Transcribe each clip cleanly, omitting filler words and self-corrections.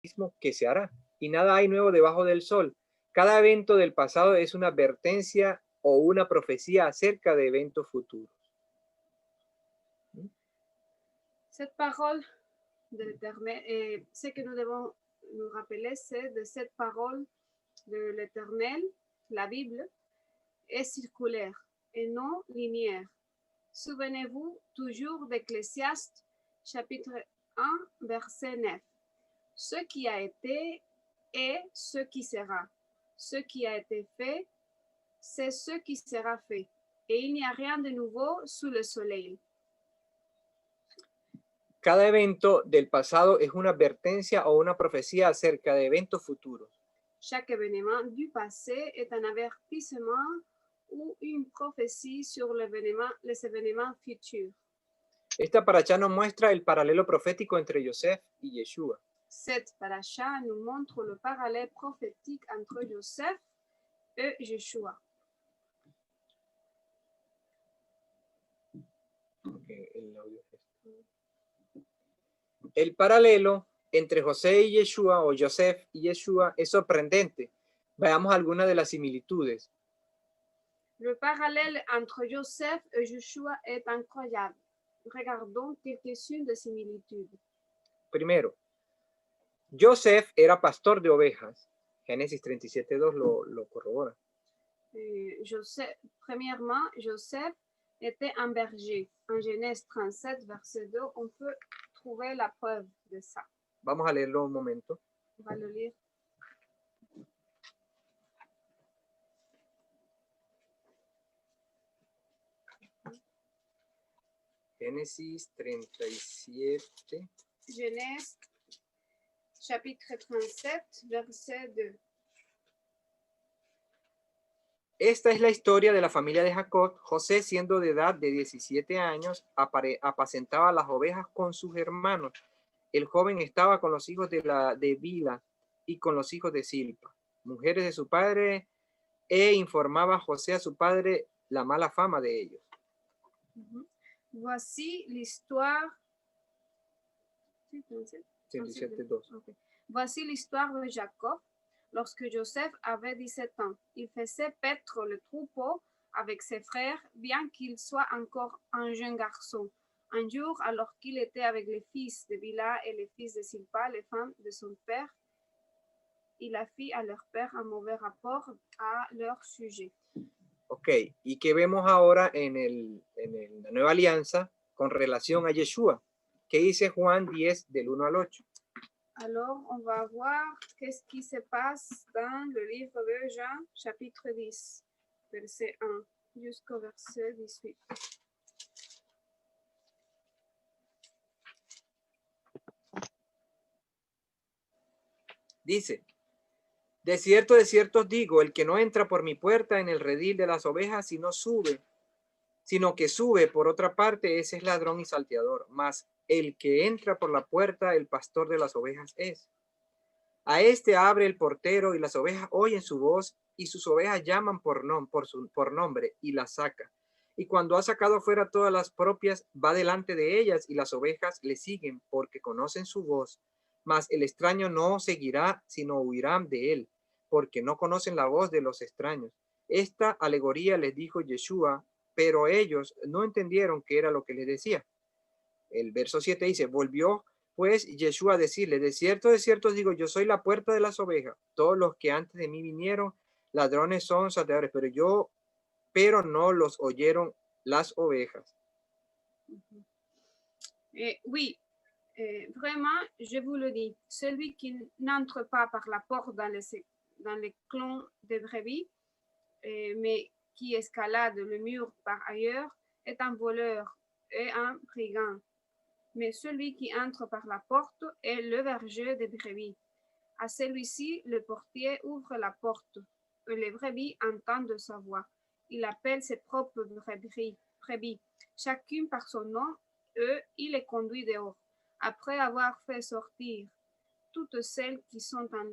mismo que se hará, y nada hay nuevo debajo del sol. Cada evento del pasado es una advertencia o una profecía acerca de eventos futuros. Cette parole de l'Éternel, ce que nous devons nous rappeler, c'est de cette parole de l'Éternel, la Bible, est circulaire et non linéaire. Souvenez-vous toujours d'Ecclésiaste, chapitre 1, verset 9. Ce qui a été est ce qui sera. Ce qui a été fait, c'est ce qui sera fait. Et il n'y a rien de nouveau sous le soleil. Cada evento del pasado es una advertencia o una profecía acerca de eventos futuros. Chaque événement du passé est un avertissement ou une prophétie sur les événements futurs. Esta paracha nos muestra el paralelo profético entre Yosef y Yeshua. Cette paracha nous montre le parallèle prophétique entre Joseph et Yeshua. El paralelo entre José y Yeshua o Joseph y Yeshua es sorprendente. Veamos algunas de las similitudes. Le parallèle entre Joseph et Yeshua est incroyable. Regardons quelques-unes des similitudes. Primero, Joseph era pastor de ovejas. Génesis 37:2 lo corrobora. Premièrement, Joseph était un berger. En Genèse 37, verset 2, on peut trouver la preuve de ça. Vamos a leerlo un momento. On va le lire. Génesis 37. Genèse, chapitre 37, verset 2. Esta es la historia de la familia de Jacob. José, siendo de edad de 17 años, apacentaba las ovejas con sus hermanos. El joven estaba con los hijos de Bila y con los hijos de Silpa, mujeres de su padre, e informaba a José a su padre la mala fama de ellos. Voici l'histoire. 37:2. Okay. Voici l'histoire de Jacob. Lorsque Joseph avait 17 ans, il faisait paître le troupeau avec ses frères, bien qu'il soit encore un jeune garçon. Un jour, alors qu'il était avec les fils de Bila et les fils de Silpa, les femmes de son père, il a fait à leur père un mauvais rapport à leur sujet. Ok, ¿y qué vemos ahora en la nueva alianza con relación a Yeshua? ¿Qué dice Juan 10 del 1 al 8? Alors, on va voir qu'est-ce qui se passe dans le livre de Jean, chapitre 10, verset 1 jusqu'au verset 18. Dice, de cierto os digo, el que no entra por mi puerta en el redil de las ovejas, sino que sube por otra parte, ese es ladrón y salteador. Mas el que entra por la puerta, el pastor de las ovejas es. A este abre el portero y las ovejas oyen su voz y sus ovejas llaman por nombre y las saca. Y cuando ha sacado fuera todas las propias, va delante de ellas y las ovejas le siguen porque conocen su voz. Mas el extraño no seguirá, sino huirán de él, porque no conocen la voz de los extraños. Esta alegoría les dijo Yeshua, pero ellos no entendieron qué era lo que les decía. El verso 7 dice, volvió pues Yeshua a decirle, de cierto os digo, yo soy la puerta de las ovejas. Todos los que antes de mí vinieron, ladrones son salteadores, pero no los oyeron las ovejas. Oui, vraiment, je vous le dis, celui qui n'entre pas par la porte dans les clons de brebis, mais qui escalade le mur par ailleurs, est un voleur et un brigand. Mais celui qui entre par la porte est le berger des brebis. À celui-ci, le portier ouvre la porte, et les brebis entendent sa voix. Il appelle ses propres brebis, chacune par son nom, et il les conduit dehors. Après avoir fait sortir toutes celles qui sont à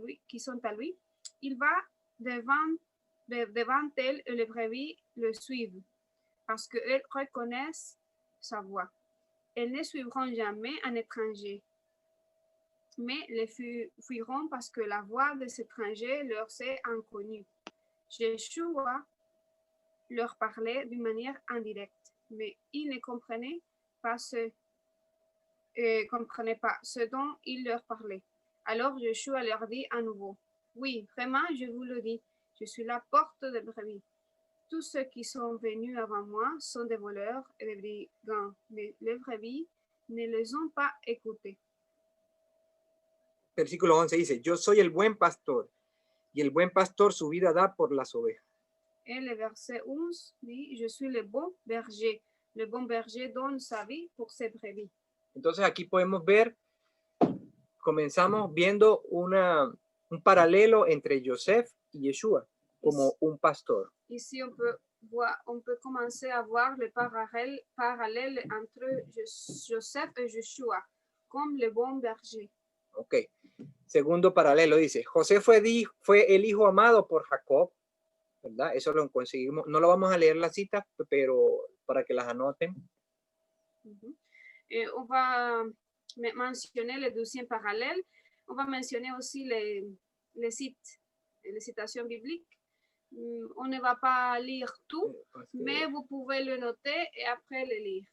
lui, il va devant elles et les brebis le suivent, parce qu'elles reconnaissent sa voix. Elles ne suivront jamais un étranger. mais les fuiront parce que la voix des étrangers leur est inconnue. Yeshua leur parlait d'une manière indirecte, mais ils ne comprenaient pas ce dont il leur parlait. Alors Yeshua leur dit à nouveau, oui, vraiment, je vous le dis, je suis la porte des brebis. Tous ceux qui sont venus avant moi sont des voleurs et des brigands, mais les brebis ne les ont pas écoutés. Versículo 11 dice, yo soy el buen pastor, y el buen pastor su vida da por las ovejas. Et le verset 11 dit, je suis le bon berger. Le bon berger donne sa vie pour ses brebis. Entonces aquí podemos ver, comenzamos viendo un paralelo entre Joseph y Yeshua como un pastor. Ici, on peut commencer à voir le parallèle entre Joseph et Yeshua, comme le bon berger. Ok. Segundo paralelo dice, José fue el hijo amado por Jacob, ¿verdad? Eso lo conseguimos. No lo vamos a leer la cita, pero para que las anoten. Et on va mentionner le deuxième parallèle. On va mentionner aussi les sites, les citations bibliques. On ne va pas lire tout, mais vous pouvez le noter et après le lire.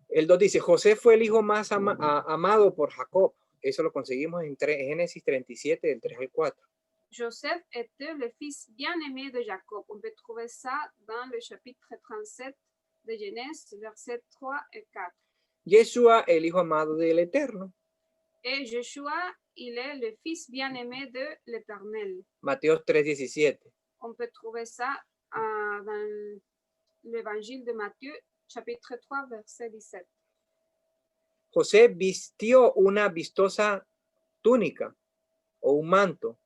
El 2 dice, José fue el hijo más amado por Jacob. Eso lo conseguimos en Génesis 37, del 3 al 4. Joseph était le fils bien-aimé de Jacob. On peut trouver ça dans le chapitre 37 de Genèse, versets 3 et 4. Yeshua, el hijo amado del Eterno. Et Yeshua, il est le fils bien-aimé de l'Éternel. Matthieu 3:17. On peut trouver ça dans l'évangile de Matthieu, chapitre 3, verset 17. José vistió una vistosa túnica o un manto.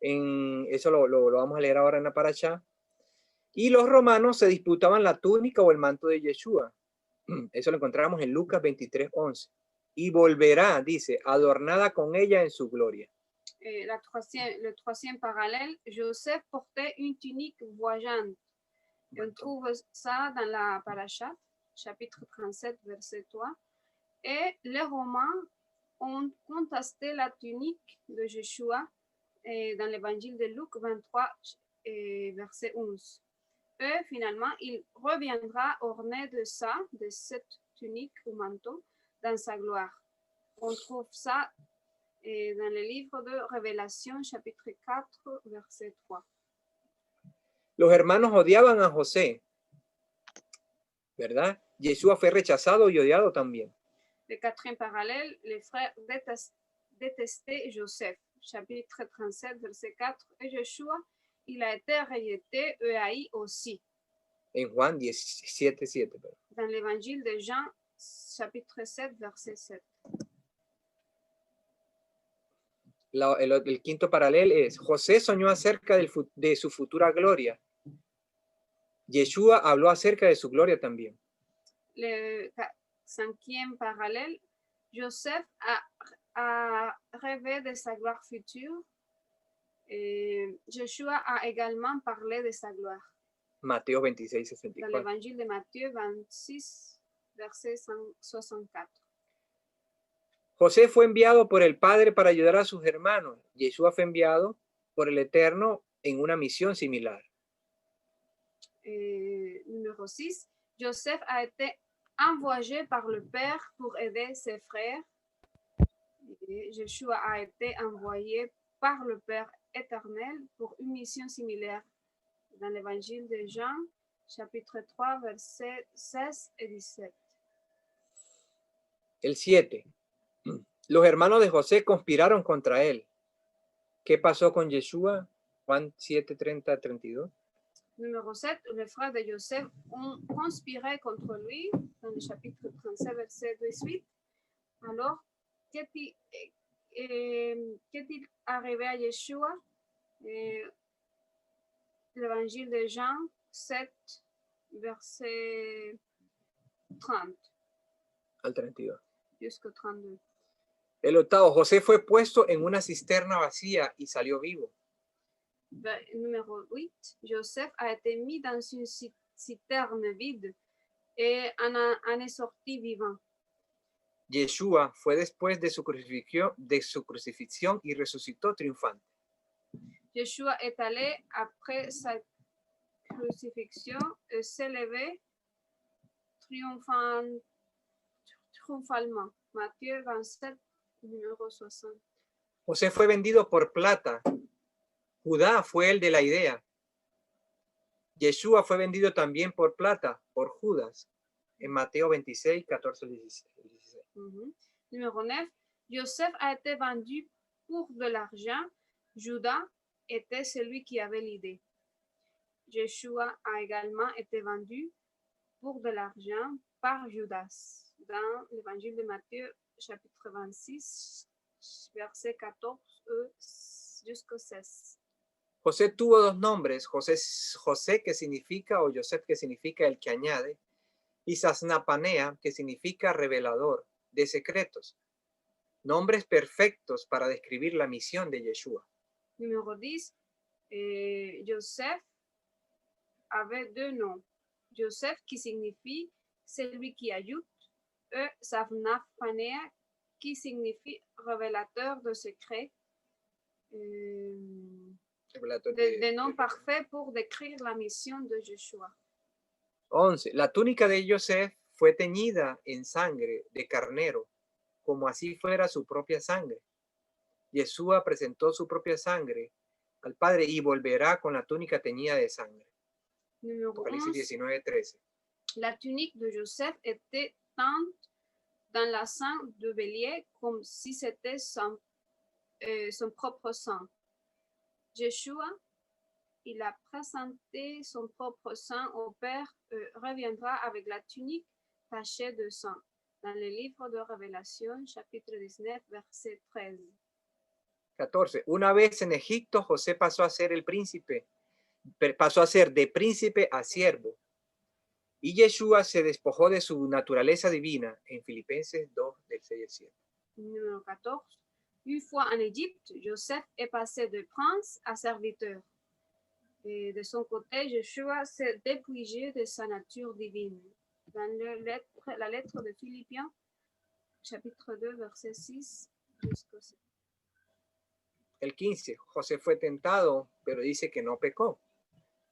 Eso lo vamos a leer ahora en la parashá. Y los romanos se disputaban la túnica o el manto de Yeshua. Eso lo encontramos en Lucas 23:11. Y volverá, dice, adornada con ella en su gloria. Le troisième parallèle, Joseph portait une tunique voyante. On trouve ça dans la parasha, chapitre 37, verset 3. Et les Romains ont contesté la tunique de Yeshua dans l'évangile de Luc 23, verset 11. Et finalement, il reviendra orné de cette tunique ou manteau, dans sa gloire. On trouve ça dans le livre de Révélation, chapitre 4, verset 3. Los hermanos odiaban a José, ¿verdad? Yeshua fue rechazado y odiado también. Le quatrième parallèle, les frères détestaient Joseph, chapitre 37, verset 4. Et Yeshua, il a été rejeté et haï aussi. En Juan 17:7. Dans l'évangile de Jean, chapitre 7, verset 7. El quinto paralelo es, José soñó acerca de su futura gloria. Yeshua habló acerca de su gloria también. Le cinquième parallèle, Joseph a rêvé de sa gloire future. Et Yeshua a également parlé de sa gloire. Mateo 26:64. Dans l'évangile de Matthieu 26, verset 64. José fue enviado por el Padre para ayudar a sus hermanos. Yeshua fue enviado por el Eterno en una misión similar. Numéro 6. Joseph a été envoyé par le Père pour aider ses frères. Et Yeshua a été envoyé par le Père éternel pour une mission similaire. Dans l'évangile de Jean, chapitre 3, versets 16 et 17. El 7. Los hermanos de José conspiraron contra él. ¿Qué pasó con Yeshua? Juan 7:30-32. Numéro 7. Les frères de Joseph ont conspiré contre lui dans le chapitre 37, verset 18. Alors, qu'est-il arrivé à Yeshua? L'évangile de Jean 7, verset 30. Al 32. Jusqu'au 32. El 8. José fue puesto en una cisterna vacía y salió vivo. Numéro 8. Joseph a été mis dans une citerne vide et en est sorti vivant. Yeshua fue después de su crucifixión y resucitó triunfante. Yeshua est allé après sa crucifixion et s'est levé triomphalement. Matthieu 27, numéro 60. José fue vendido por plata. Judá fue el de la idea. Yeshua fue vendido también por plata, por Judas, en Mateo 26, 14, 16. Numéro 9. Joseph a été vendu pour de l'argent. Judas était celui qui avait l'idée. Yeshua a également été vendu pour de l'argent par Judas. Dans l'évangile de Matthieu, chapitre 26, verset 14 jusqu'au 16. José tuvo dos nombres, José que significa, o Joseph que significa el que añade, y Sasnapanea que significa revelador de secretos. Nombres perfectos para describir la misión de Yeshua. Numéro 10. Joseph avait deux noms. Joseph qui signifie celui qui ajoute, et Sasnapanea qui signifie révélateur de secrets. Des noms parfaits pour décrire la mission de Yeshua. 11. La túnica de Joseph fue teñida en sangre de carnero, como así fuera su propia sangre. Yeshua presentó su propia sangre al Padre y volverá con la túnica teñida de sangre. Numéro Apocalipsis 11. 19:13. La tunique de Joseph était teinte dans la sang de bélier comme si c'était son propre sang. Yeshua, il a présenté son propre sang au Père, reviendra avec la tunique tachée de sang. Dans le livre de Révélation, chapitre 19, verset 13. 14. Una vez en Egipto, José pasó a ser de príncipe a siervo. Y Yeshua se despojó de su naturaleza divina en Filipenses 2, del 6 al 7. Numéro 14. Une fois en Égypte, Joseph est passé de prince à serviteur. Et de son côté, Yeshua s'est dépouillé de sa nature divine. Dans la lettre de Philippiens, chapitre 2, verset 6 jusqu'au 7. El 15. José fue tentado, pero dice que no pecó.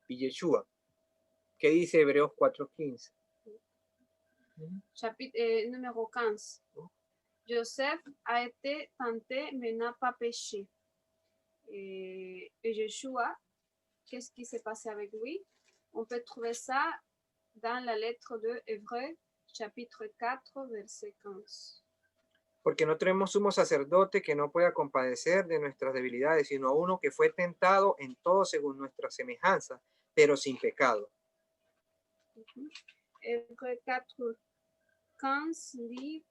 Y Yeshua, ¿qué dice Hebreos 4:15? Chapitre numéro 15. Joseph a été tenté, mais n'a pas péché. Et Yeshua, qu'est-ce qui s'est passé avec lui? On peut trouver ça dans la lettre de Hébreux, chapitre 4, verset 15. Porque no tenemos sumo sacerdote que no pueda compadecer de nuestras debilidades, sino uno que fue tentado en todo según nuestra semejanza, pero sin pecado. Hébreux 4, 15 dit,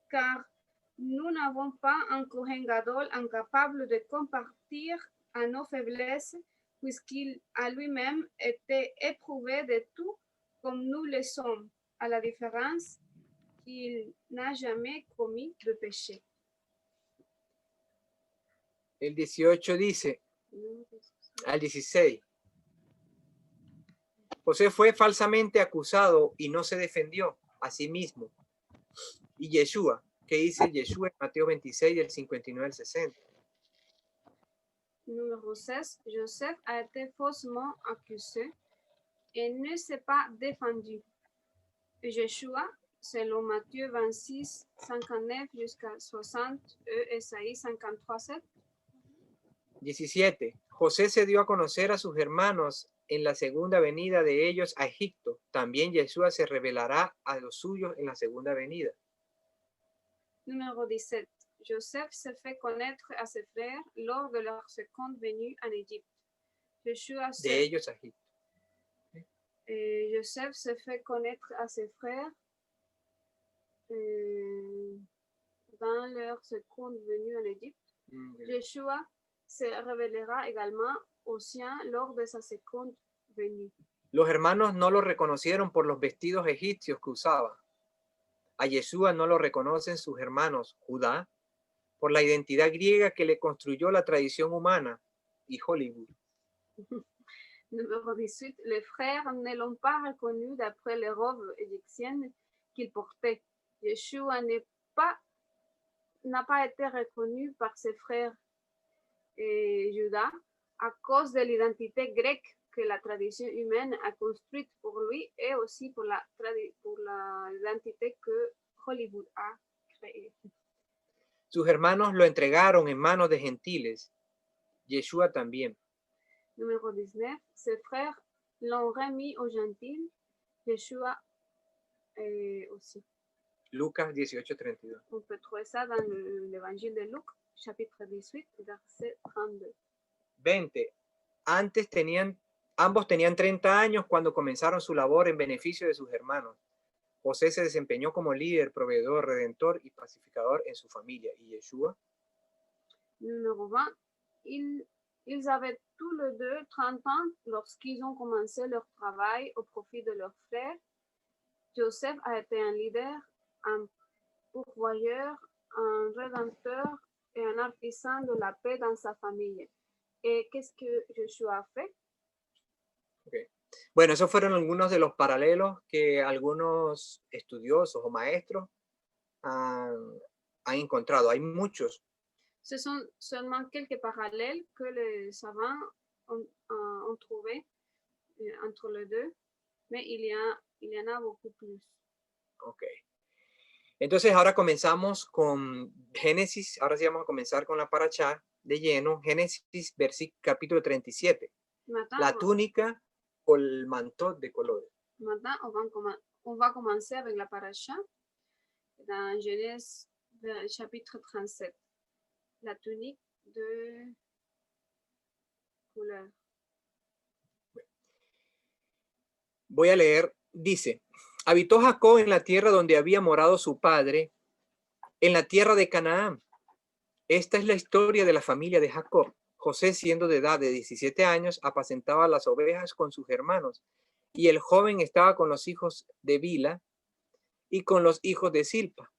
car nous n'avons pas un Kohen Gadol incapable de compartir à nos faiblesses, puisqu'il a lui-même été éprouvé de tout comme nous le sommes, à la différence qu'il n'a jamais commis de péché. El 18 dice, al 16, José fue falsamente acusado y no se defendió a sí mismo. Y Yeshua, ¿qué dice Yeshua en Mateo 26, del 59 al 60? Numéro 16. Joseph a été faussement accusé et ne s'est pas défendu. Yeshua, selon Matthieu 26, 59 jusqu'à 60 et Esaïe 53, 7. 17. José se dio a conocer a sus hermanos en la segunda venida de ellos a Egipto. También Yeshua se revelará a los suyos en la segunda venida. Numéro 17. Joseph se fait connaître à ses frères lors de leur seconde venue en Égypte. De ellos a Egipto. Joseph se fait connaître à ses frères dans leur seconde venue en Égypte. Yeshua se révélera également aux siens lors de sa seconde venue. Los hermanos no lo reconocieron por los vestidos egipcios que usaba. A Yeshua no lo reconocen sus hermanos Judá por la identidad griega que le construyó la tradición humana y Hollywood. Numéro 18. Les frères ne l'ont pas reconnu d'après les robes égyptiennes qu'il portait. Yeshua n'a pas été reconnu par ses frères Judas à cause de l'identité grecque que la tradition humaine a construite pour lui et aussi pour l'identité que Hollywood a créée. Sus hermanos lo entregaron en manos de gentiles, Yeshua también. Numéro 19. Ses frères l'ont remis aux gentils, Yeshua aussi. Lucas 18:32. On peut trouver ça dans l'évangile de Luc, chapitre 18, verset 32. 20. Ambos tenían 30 años cuando comenzaron su labor en beneficio de sus hermanos. José se desempeñó como líder, proveedor, redentor y pacificador en su familia. ¿Y Yeshua? Numéro 20. Ils avaient tous les deux 30 ans lorsqu'ils ont commencé leur travail au profit de leurs frères. Joseph a été un leader, un pourvoyeur, un rédempteur et un artisan de la paix dans sa famille. ¿Y qu'est-ce que Yeshua a fait? Okay. Bueno, esos fueron algunos de los paralelos que algunos estudiosos o maestros han encontrado. Hay muchos. Ce sont seulement quelques parallèles que les savants ont trouvé entre les deux, mais il y en a beaucoup plus. Ok. Entonces ahora comenzamos con Génesis. Ahora sí vamos a comenzar con la parashá de lleno. Génesis, capítulo 37. Maintenant, la túnica o el manto de colores. Maintenant, on va commencer avec la paracha dans Genèse chapitre 37. La tunique de couleur. Voy a leer, dice, habitó Jacob en la tierra donde había morado su padre, en la tierra de Canaán. Esta es la historia de la familia de Jacob. José, siendo de edad de 17 años, apacentaba las ovejas con sus hermanos, y el joven estaba con los hijos de Bila y con los hijos de Silpa,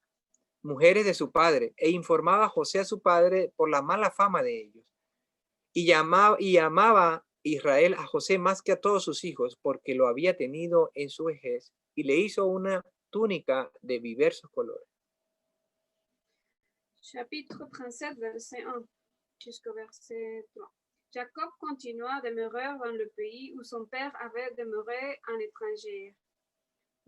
mujeres de su padre, e informaba a José a su padre por la mala fama de ellos. Y amaba Israel a José más que a todos sus hijos, porque lo había tenido en su vejez, y le hizo una túnica de diversos colores. Chapitre 37, verset 1 jusqu'au verset 3. Jacob continua à demeurer dans le pays où son père avait demeuré en étranger,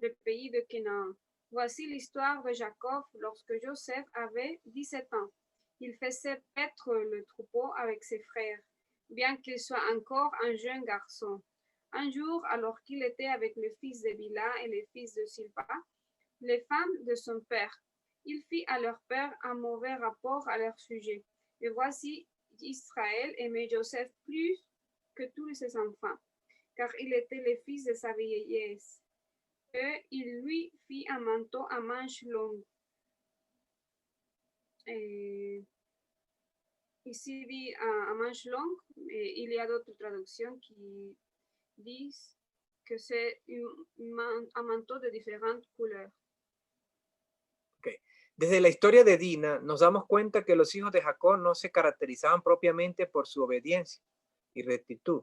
le pays de Canaan. Voici l'histoire de Jacob lorsque Joseph avait 17 ans. Il faisait paître le troupeau avec ses frères, bien qu'il soit encore un jeune garçon. Un jour, alors qu'il était avec les fils de Bila et les fils de Silpa, les femmes de son père, il fit à leur père un mauvais rapport à leur sujet. Et voici, Israël aimait Joseph plus que tous ses enfants, car il était le fils de sa vieillesse. Et il lui fit un manteau à manches longues. Et ici dit à manches longues, et il y a d'autres traductions qui disent que c'est un manteau de différentes couleurs. Okay. Desde la historia de Dina nos damos cuenta que los hijos de Jacob no se caracterizaban propiamente por su obediencia y rectitud.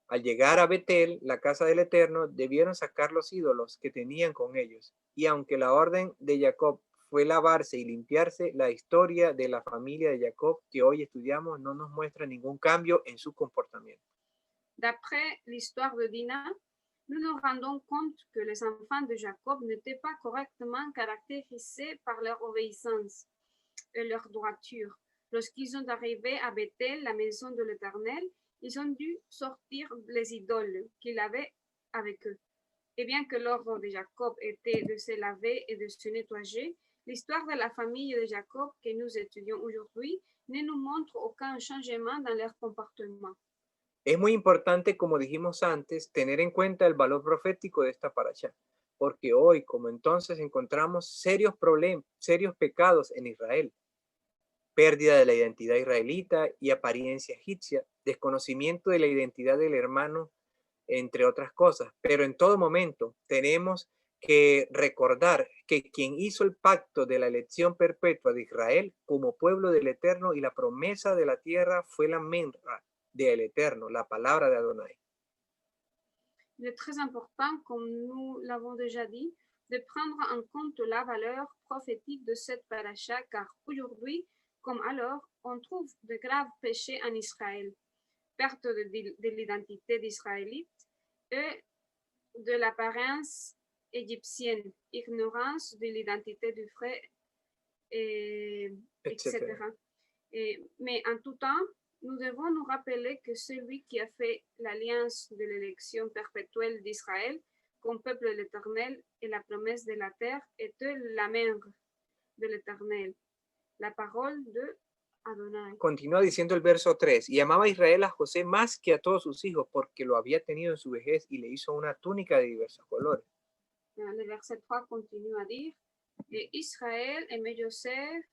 Al llegar a Betel, la casa del Eterno, debieron sacar los ídolos que tenían con ellos. Y aunque la orden de Jacob fue lavarse y limpiarse, la historia de la familia de Jacob que hoy estudiamos no nos muestra ningún cambio en su comportamiento. D'après l'histoire de Dina, nous nous rendons compte que les enfants de Jacob n'étaient pas correctement caractérisés par leur obéissance et leur droiture. Lorsqu'ils sont arrivés à Bethel, la maison de l'Éternel, ils ont dû sortir les idoles qu'il avait avec eux. Et bien que l'ordre de Jacob était de se laver et de se nettoyer, l'histoire de la famille de Jacob que nous étudions aujourd'hui ne nous montre aucun changement dans leur comportement. Es muy importante, como dijimos antes, tener en cuenta el valor profético de esta parashá, porque hoy, como entonces, encontramos serios problemas, serios pecados en Israel. Pérdida de la identidad israelita y apariencia egipcia, desconocimiento de la identidad del hermano, entre otras cosas. Pero en todo momento tenemos que recordar que quien hizo el pacto de la elección perpetua de Israel como pueblo del Eterno y la promesa de la tierra fue la menra del Eterno, la palabra de Adonai. Il est très important, comme nous l'avons déjà dit, de prendre en compte la valeur prophétique de cette paracha, car aujourd'hui, comme alors, on trouve de graves péchés en Israël, perte de l'identité d'Israélite et de l'apparence égyptienne, ignorance de l'identité du frère, etc. Mais en tout temps, nous devons nous rappeler que celui qui a fait l'alliance de l'élection perpétuelle d'Israël comme peuple de l'Éternel et la promesse de la terre était la mère de l'Éternel, la parole de Adonai. Continúa diciendo el verso 3, y amaba Israel a José más que a todos sus hijos, porque lo había tenido en su vejez y le hizo una túnica de diversos colores. Le verset 3 continue à dire, et Israël aimait Joseph,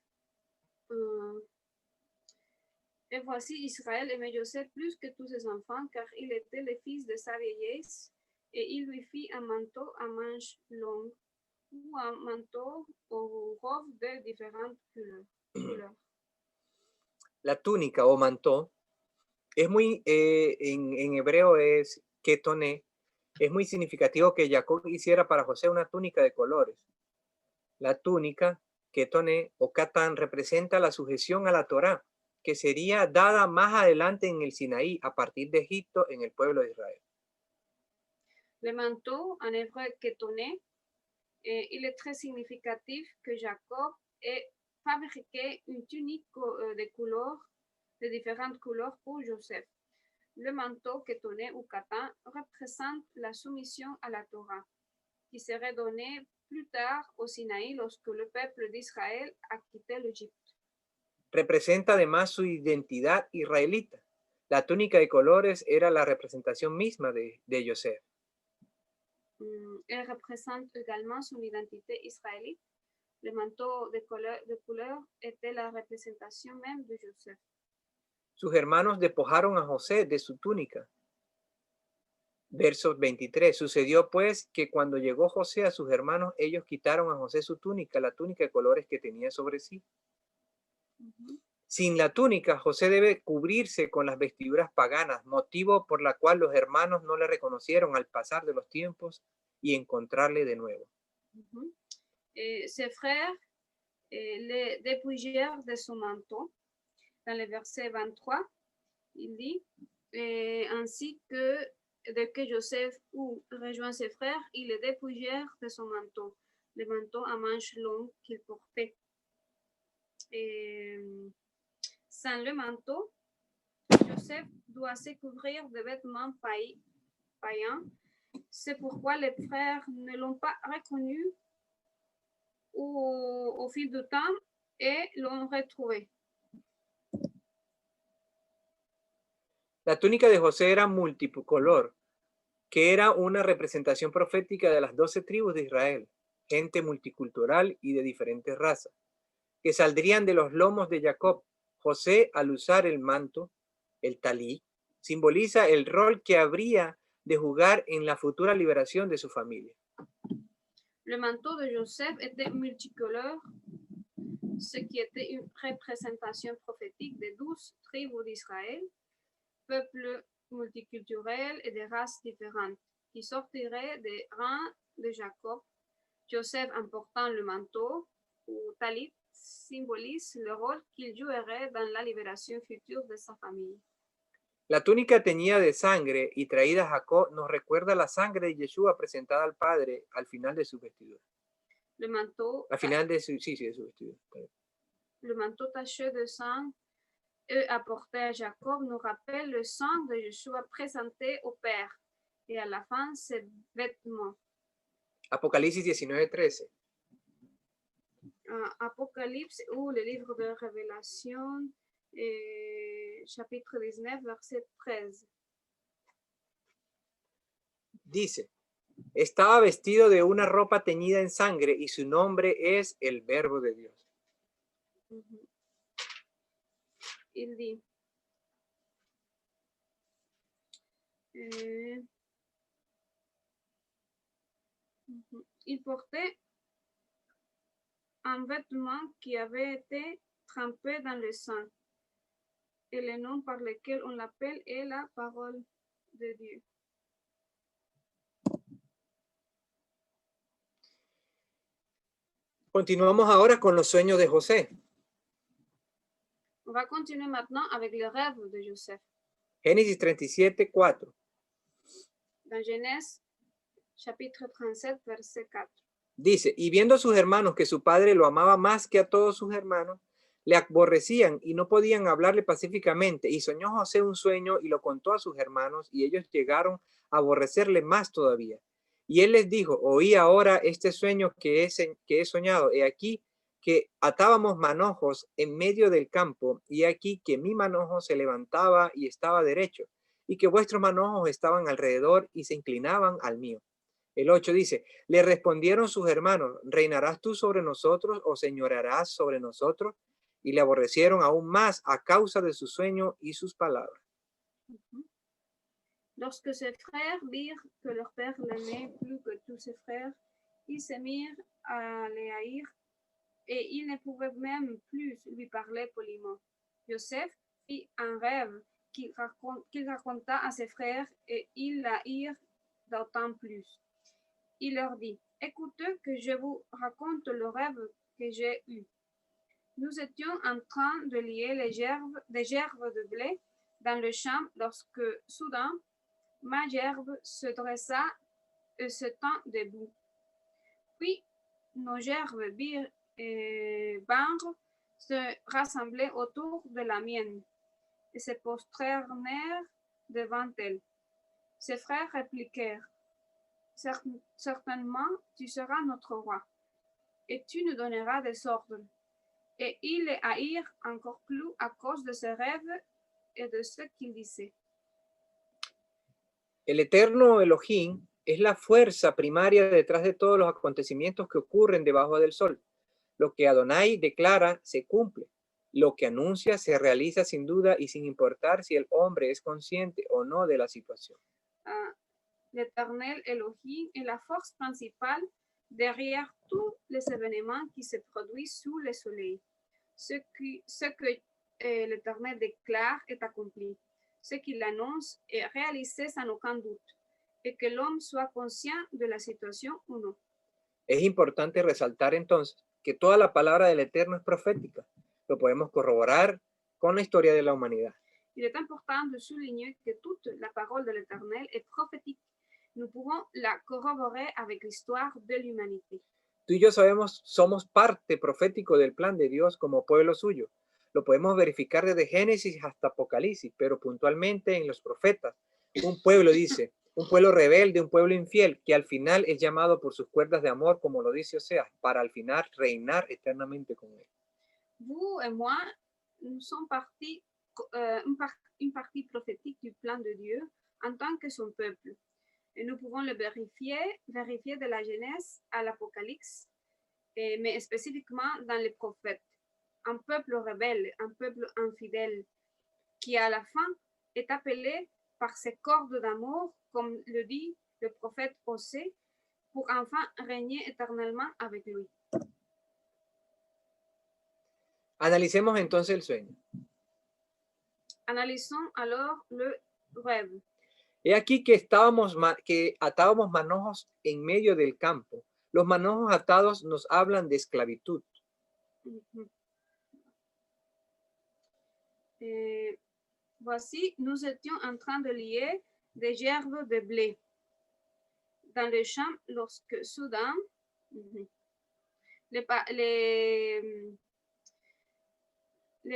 et voici Israël aimait Joseph plus que tous ses enfants, car il était le fils de sa vieillesse, et il lui fit un manteau à manches longues, ou un manteau aux robes de différentes couleurs. La túnica o mantó es muy, en hebreo es ketoné, es muy significativo que Jacob hiciera para José una túnica de colores. La túnica, ketoné o katán, representa la sujeción a la Torá, que sería dada más adelante en el Sinaí a partir de Egipto en el pueblo de Israel. Le manteau, en hébreu ketoné, il est très significatif que Jacob ait fabriqué une tunique de différentes couleurs pour Joseph. Le manteau ketonné ou katan représente la soumission à la Torah, qui serait donnée plus tard au Sinaï lorsque le peuple d'Israël a quitté l'Égypte. Representa además su identidad israelita. La túnica de colores era la representación misma de Joseph. Elle représente également son identité israélite. Le manteau de couleur était la représentation même de Joseph. Sus hermanos despojaron a José de su túnica. Versos 23. Sucedió pues que cuando llegó José a sus hermanos, ellos quitaron a José su túnica, la túnica de colores que tenía sobre sí. Sin la túnica, José debe cubrirse con las vestiduras paganas, motivo por la cual los hermanos no le reconocieron al pasar de los tiempos y encontrarle de nuevo. Ses frères le dépouillèrent de son manteau. Dans le verset 23, il dit, ainsi que dès que Joseph rejoint ses frères, ils le dépouillèrent de son manteau, le manteau à manches longues qu'il portait. Sans le manteau, Joseph doit se couvrir de vêtements païens. C'est pourquoi les frères ne l'ont pas reconnu au fil du temps et l'ont retrouvé. La túnica de José era multicolor, que era una representación profética de las 12 tribus de Israel, gente multicultural y de diferentes razas, que saldrían de los lomos de Jacob. José, al usar el manto, el talí, simboliza el rol que habría de jugar en la futura liberación de su familia. Le manteau de Joseph était multicolore, ce qui était une représentation prophétique des 12 tribus d'Israël, peuple multiculturel et de races différentes, qui sortiraient des rangs de Jacob. Joseph, en portant le manteau ou talit, symbolise le rôle qu'il jouerait dans la libération future de sa famille. La túnica teñida de sangre y traída a Jacob nos recuerda la sangre de Yeshua presentada al Padre al final de su vestidura. Le manteau, Al final de su vestidura. Le manteau taché de sang apporté à Jacob nous rappelle le sang de Yeshua présenté au Père et à la fin ses vêtements. Apocalipsis 19:13. Apocalypse ou le livre de Révélation, chapitre 19, verset 13. Dice, estaba vestido de una ropa teñida en sangre y su nombre es el Verbo de Dios. Il dit, il portait un vêtement qui avait été trempé dans le sang, et le nom par lequel on l'appelle est la parole de Dieu. Continuamos ahora con los sueños de José. On va continuer maintenant avec le rêve de Joseph. Génesis 37, 4. Dans Genèse, chapitre 37, verset 4. Dice, y viendo a sus hermanos que su padre lo amaba más que a todos sus hermanos, le aborrecían y no podían hablarle pacíficamente. Y soñó José un sueño y lo contó a sus hermanos, y ellos llegaron a aborrecerle más todavía. Y él les dijo, oí ahora este sueño que he soñado. He aquí que atábamos manojos en medio del campo, y aquí que mi manojo se levantaba y estaba derecho, y que vuestros manojos estaban alrededor y se inclinaban al mío. El 8 dice, le respondieron sus hermanos, ¿reinarás tú sobre nosotros o señorearás sobre nosotros? Y le aborrecieron aún más a causa de su sueño y sus palabras. Lorsque ses frères virent que leur père l'aimait plus que tous ses frères, ils se mirent à les haïr et ils ne pouvaient même plus lui parler poliment. Joseph fit un rêve qu'il raconta à ses frères et ils la haïrent d'autant plus. Il leur dit, écoutez que je vous raconte le rêve que j'ai eu. Nous étions en train de lier des gerbes de blé dans le champ lorsque soudain ma gerbe se dressa et se tint debout. Puis nos gerbes vinrent se rassembler autour de la mienne et se prosternèrent devant elle. Ses frères répliquèrent, certainement tu seras notre roi et tu nous donneras des ordres. Et ils les haïrent encore plus à cause de ses rêves et de ce qu'il disait. El eterno Elohim es la fuerza primaria detrás de todos los acontecimientos que ocurren debajo del sol. Lo que Adonai declara se cumple. Lo que anuncia se realiza sin duda y sin importar si el hombre es consciente o no de la situación. L'éternel Elohim est la force principale derrière tous les événements qui se produisent sous le soleil. Ce que l'Éternel déclare est accompli. Ce qu'il annonce est réalisé sans aucun doute, et que l'homme soit conscient de la situation ou non. Es importante resaltar entonces que toda la palabra del Eterno es profética. Lo podemos corroborar con la historia de la humanidad. Il est important de souligner que toute la parole de l'Éternel est prophétique. Nous pouvons la corroborer avec l'histoire de l'humanité. Tú y yo somos parte profético del plan de Dios como pueblo suyo. Lo podemos verificar desde Génesis hasta Apocalipsis, pero puntualmente en los profetas. Un pueblo dice, un pueblo rebelde, un pueblo infiel, que al final es llamado por sus cuerdas de amor, como lo dice Oseas, para al final reinar eternamente con él. Vous et moi, nous sommes une partie prophétique du plan de Dieu en tant que son peuple. Et nous pouvons le vérifier de la Genèse à l'Apocalypse, mais spécifiquement dans les prophètes. Un peuple rebelle, un peuple infidèle, qui à la fin est appelé par ses cordes d'amour, comme le dit le prophète Osée, pour enfin régner éternellement avec lui. Analicemos entonces el sueño. Analysons alors le rêve. He aquí que atábamos manojos en medio del campo. Los manojos atados nos hablan de esclavitud. Voici, nous étions en train de lier des gerbes de blé dans le champ lorsque soudain les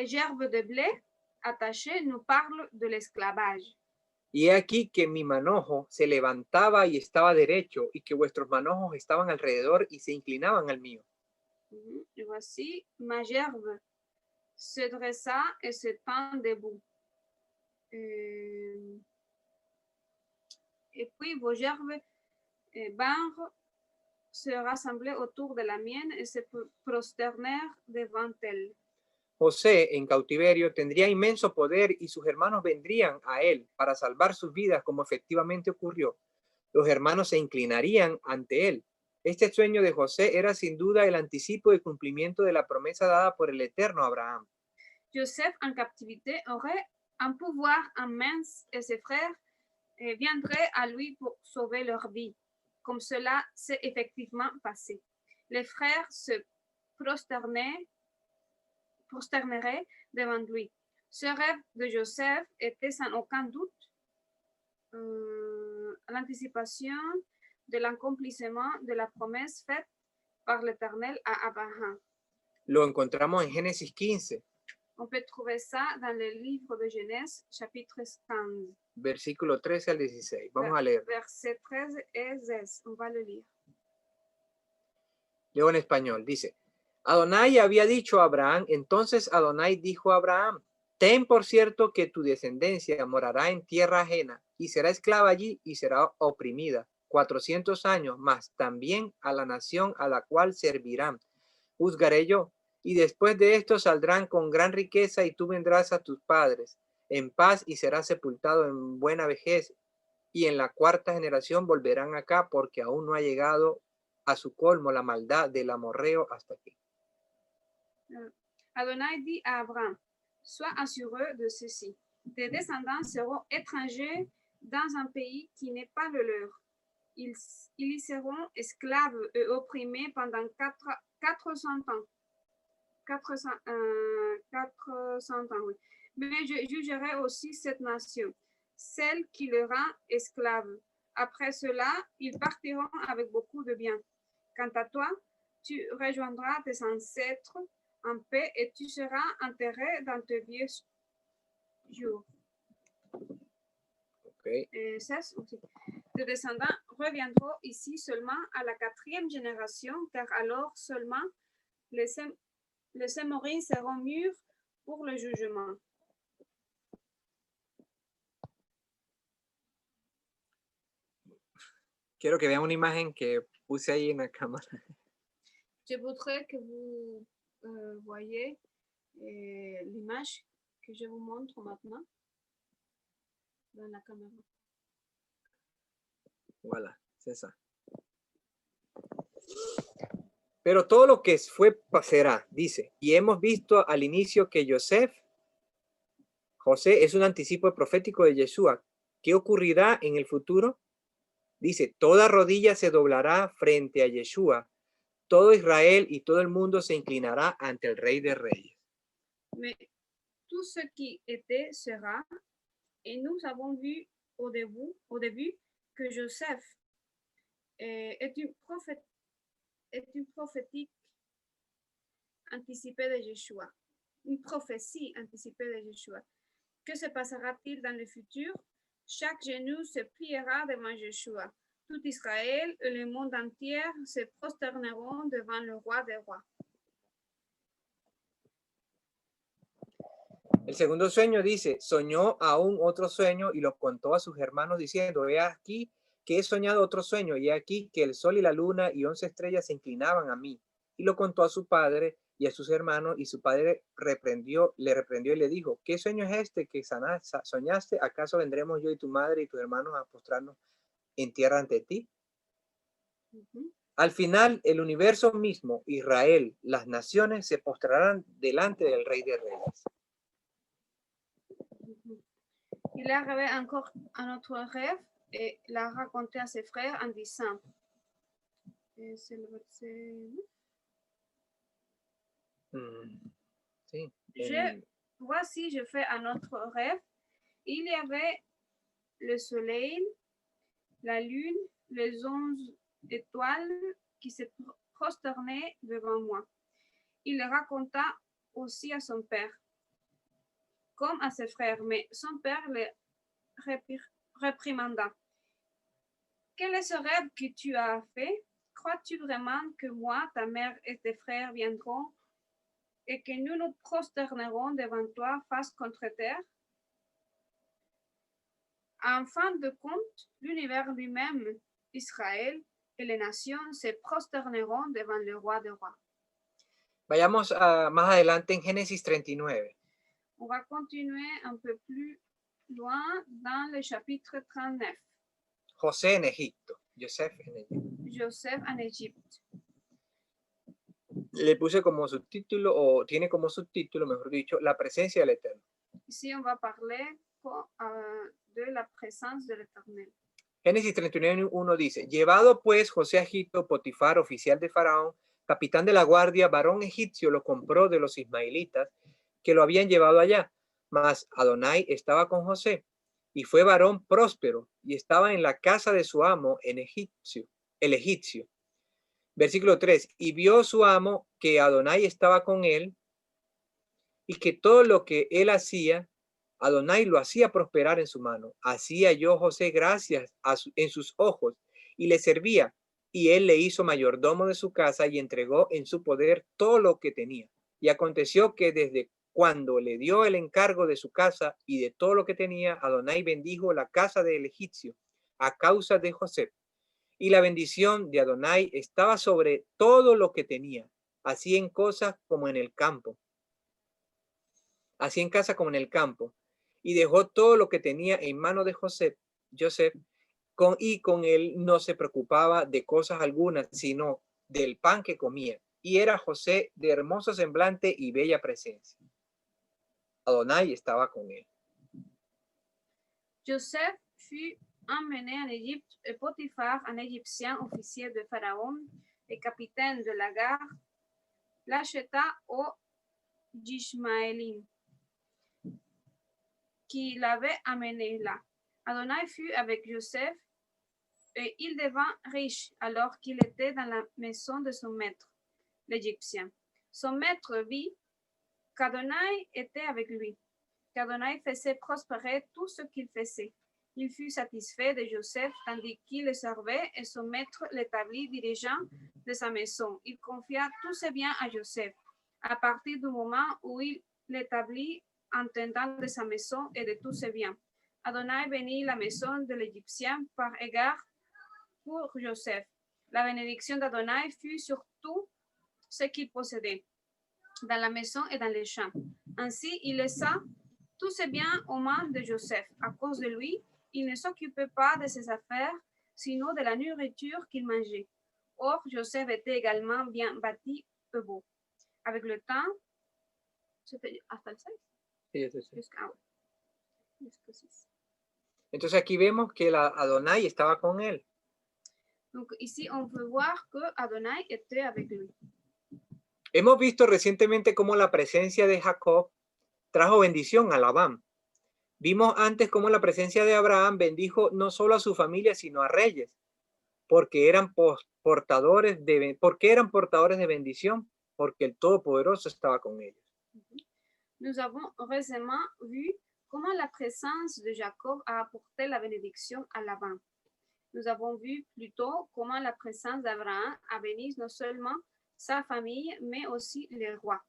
gerbes de blé attachées nous parlent de l'esclavage. Y he aquí que mi manojo se levantaba y estaba derecho, y que vuestros manojos estaban alrededor y se inclinaban al mío. Et voici, ma gerbe se dressa et se tint debout. Et puis vos gerbes vinrent se rassembler autour de la mienne et se prosternèrent devant elle. José, en cautiverio, tendría inmenso poder y sus hermanos vendrían a él para salvar sus vidas, como efectivamente ocurrió. Los hermanos se inclinarían ante él. Este sueño de José era sin duda el anticipo y cumplimiento de la promesa dada por el eterno Abraham. Joseph en captivité aurait un pouvoir immense et ses frères viendraient à lui pour sauver leur vie, comme cela s'est effectivement passé. Les frères se prosternerait devant lui. Ce rêve de Joseph était sans aucun doute l'anticipation de l'accomplissement de la promesse faite par l'Éternel à Abraham. Lo encontramos en Génesis 15, On peut trouver ça dans le livre de Genèse, chapitre 15, versículo 13 al 16. Vamos a leer. verset 13 et 16. On va le lire. Leo en español. Dice, Adonai había dicho a Abraham, entonces Adonai dijo a Abraham, ten por cierto que tu descendencia morará en tierra ajena y será esclava allí y será oprimida 400 años, más también a la nación a la cual servirán. Juzgaré yo, y después de esto saldrán con gran riqueza y tú vendrás a tus padres en paz y serás sepultado en buena vejez. Y en la cuarta generación volverán acá porque aún no ha llegado a su colmo la maldad del amorreo hasta aquí. Adonai dit à Abraham, sois assuré de ceci. Tes descendants seront étrangers dans un pays qui n'est pas le leur. Ils y seront esclaves et opprimés pendant 400 ans. 400 ans, oui. Mais je jugerai aussi cette nation, celle qui le rend esclave. Après cela, ils partiront avec beaucoup de biens. Quant à toi, tu rejoindras tes ancêtres en paix et tu seras enterré dans tes vieux jours. Okay. Tes descendants reviendront ici seulement à la 4e génération, car alors seulement les Émorites seront mûrs pour le jugement. Quiero que vean una imagen que puse ahí en la cámara. Je voudrais que vous voyez l'image que je vous montre maintenant dans la caméra. Voilà, c'est ça. Pero todo lo que fue será, dice, y hemos visto al inicio que José es un anticipo profético de Yeshua. ¿Qué ocurrirá en el futuro? Dice, toda rodilla se doblará frente a Yeshua, todo Israel y todo el mundo se inclinará ante el Rey de Reyes. Mais tout ce qui était sera, et nous avons vu au début que Joseph est une prophétique anticipée de Yeshua. Une prophétie anticipée de Yeshua. Que se passera-t-il dans le futur? Chaque genou se pliera devant Yeshua. Tout Israël et le monde entier se prosterneront devant le roi des rois. El segundo sueño dice, soñó aún otro sueño y lo contó a sus hermanos diciendo, he aquí que he soñado otro sueño y he aquí que el sol y la luna y 11 estrellas se inclinaban a mí. Y lo contó a su padre y a sus hermanos y su padre le reprendió y le dijo, ¿qué sueño es este que soñaste? ¿Acaso vendremos yo y tu madre y tus hermanos a postrarnos en tierra ante ti? Al final, el universo mismo, Israel, las naciones se postrarán delante del Rey de Reyes. Il est arrivé encore un autre rêve et l'a raconté à ses frères en disant, c'est le verset 9. Voici, je fais un autre rêve. Il y avait le soleil, la lune, les 11 étoiles qui se prosternaient devant moi. Il le raconta aussi à son père, comme à ses frères, mais son père le réprimanda. Quel est ce rêve que tu as fait? Crois-tu vraiment que moi, ta mère et tes frères viendront et que nous nous prosternerons devant toi face contre terre? En fin de compte, l'univers lui-même, Israël et les nations se prosterneront devant le roi des rois. Vayamos más adelante en Génesis 39. On va continuer un peu plus loin dans le chapitre 39. José en Egipto. Joseph en Egipto. Joseph en Égypte. Le puse como subtítulo, o tiene como subtítulo, mejor dicho, la presencia del Eterno. Ici, on va parler de la présence de l'Éternel. Génesis 39:1 dice, llevado pues José a Egipto, Potifar, oficial de Faraón, capitán de la guardia, varón egipcio, lo compró de los ismaelitas que lo habían llevado allá. Mas Adonai estaba con José y fue varón próspero y estaba en la casa de su amo en egipcio, el egipcio. Versículo 3. Y vio su amo que Adonai estaba con él y que todo lo que él hacía, Adonai lo hacía prosperar en su mano. Hacía yo José gracias en sus ojos y le servía. Y él le hizo mayordomo de su casa y entregó en su poder todo lo que tenía. Y aconteció que desde cuando le dio el encargo de su casa y de todo lo que tenía, Adonai bendijo la casa del egipcio a causa de José. Y la bendición de Adonai estaba sobre todo lo que tenía, así en cosas como en el campo, así en casa como en el campo. Y dejó todo lo que tenía en mano de José, y con él no se preocupaba de cosas algunas, sino del pan que comía. Y era José de hermoso semblante y bella presencia. Adonai estaba con él. Joseph fut emmené en Égypte et Potiphar, un Égyptien officier de Pharaon et capitaine de la garde, l'acheta aux Ishmaélites qui l'avaient amené là. Adonai fut avec Joseph et il devint riche alors qu'il était dans la maison de son maître, l'Égyptien. Son maître vit qu'Adonai était avec lui, qu'Adonai faisait prospérer tout ce qu'il faisait. Il fut satisfait de Joseph tandis qu'il le servait et son maître l'établit dirigeant de sa maison. Il confia tous ses biens à Joseph. À partir du moment où il l'établit intendant de sa maison et de tous ses biens, Adonai bénit la maison de l'Égyptien par égard pour Joseph. La bénédiction d'Adonai fut sur tout ce qu'il possédait, dans la maison et dans les champs. Ainsi, il laissa tous ses biens aux mains de Joseph. À cause de lui, il ne s'occupait pas de ses affaires, sinon de la nourriture qu'il mangeait. Or, Joseph était également bien bâti et beau. Avec le temps, c'était hasta el 6. Jusqu'au 6. Entonces aquí vemos que Adonai estaba con él. Donc ici, on peut voir que Adonai était avec lui. Hemos visto recientemente cómo la presencia de Jacob trajo bendición a Labán. Vimos antes cómo la presencia de Abraham bendijo no solo a su familia, sino a reyes, porque eran portadores de bendición, porque el Todopoderoso estaba con ellos. Nous avons récemment vu comment la présence de Jacob a apporté la bénédiction à Laban. Nous avons vu plutôt comment la présence d'Abraham a béni non seulement sa famille, mais aussi les rois.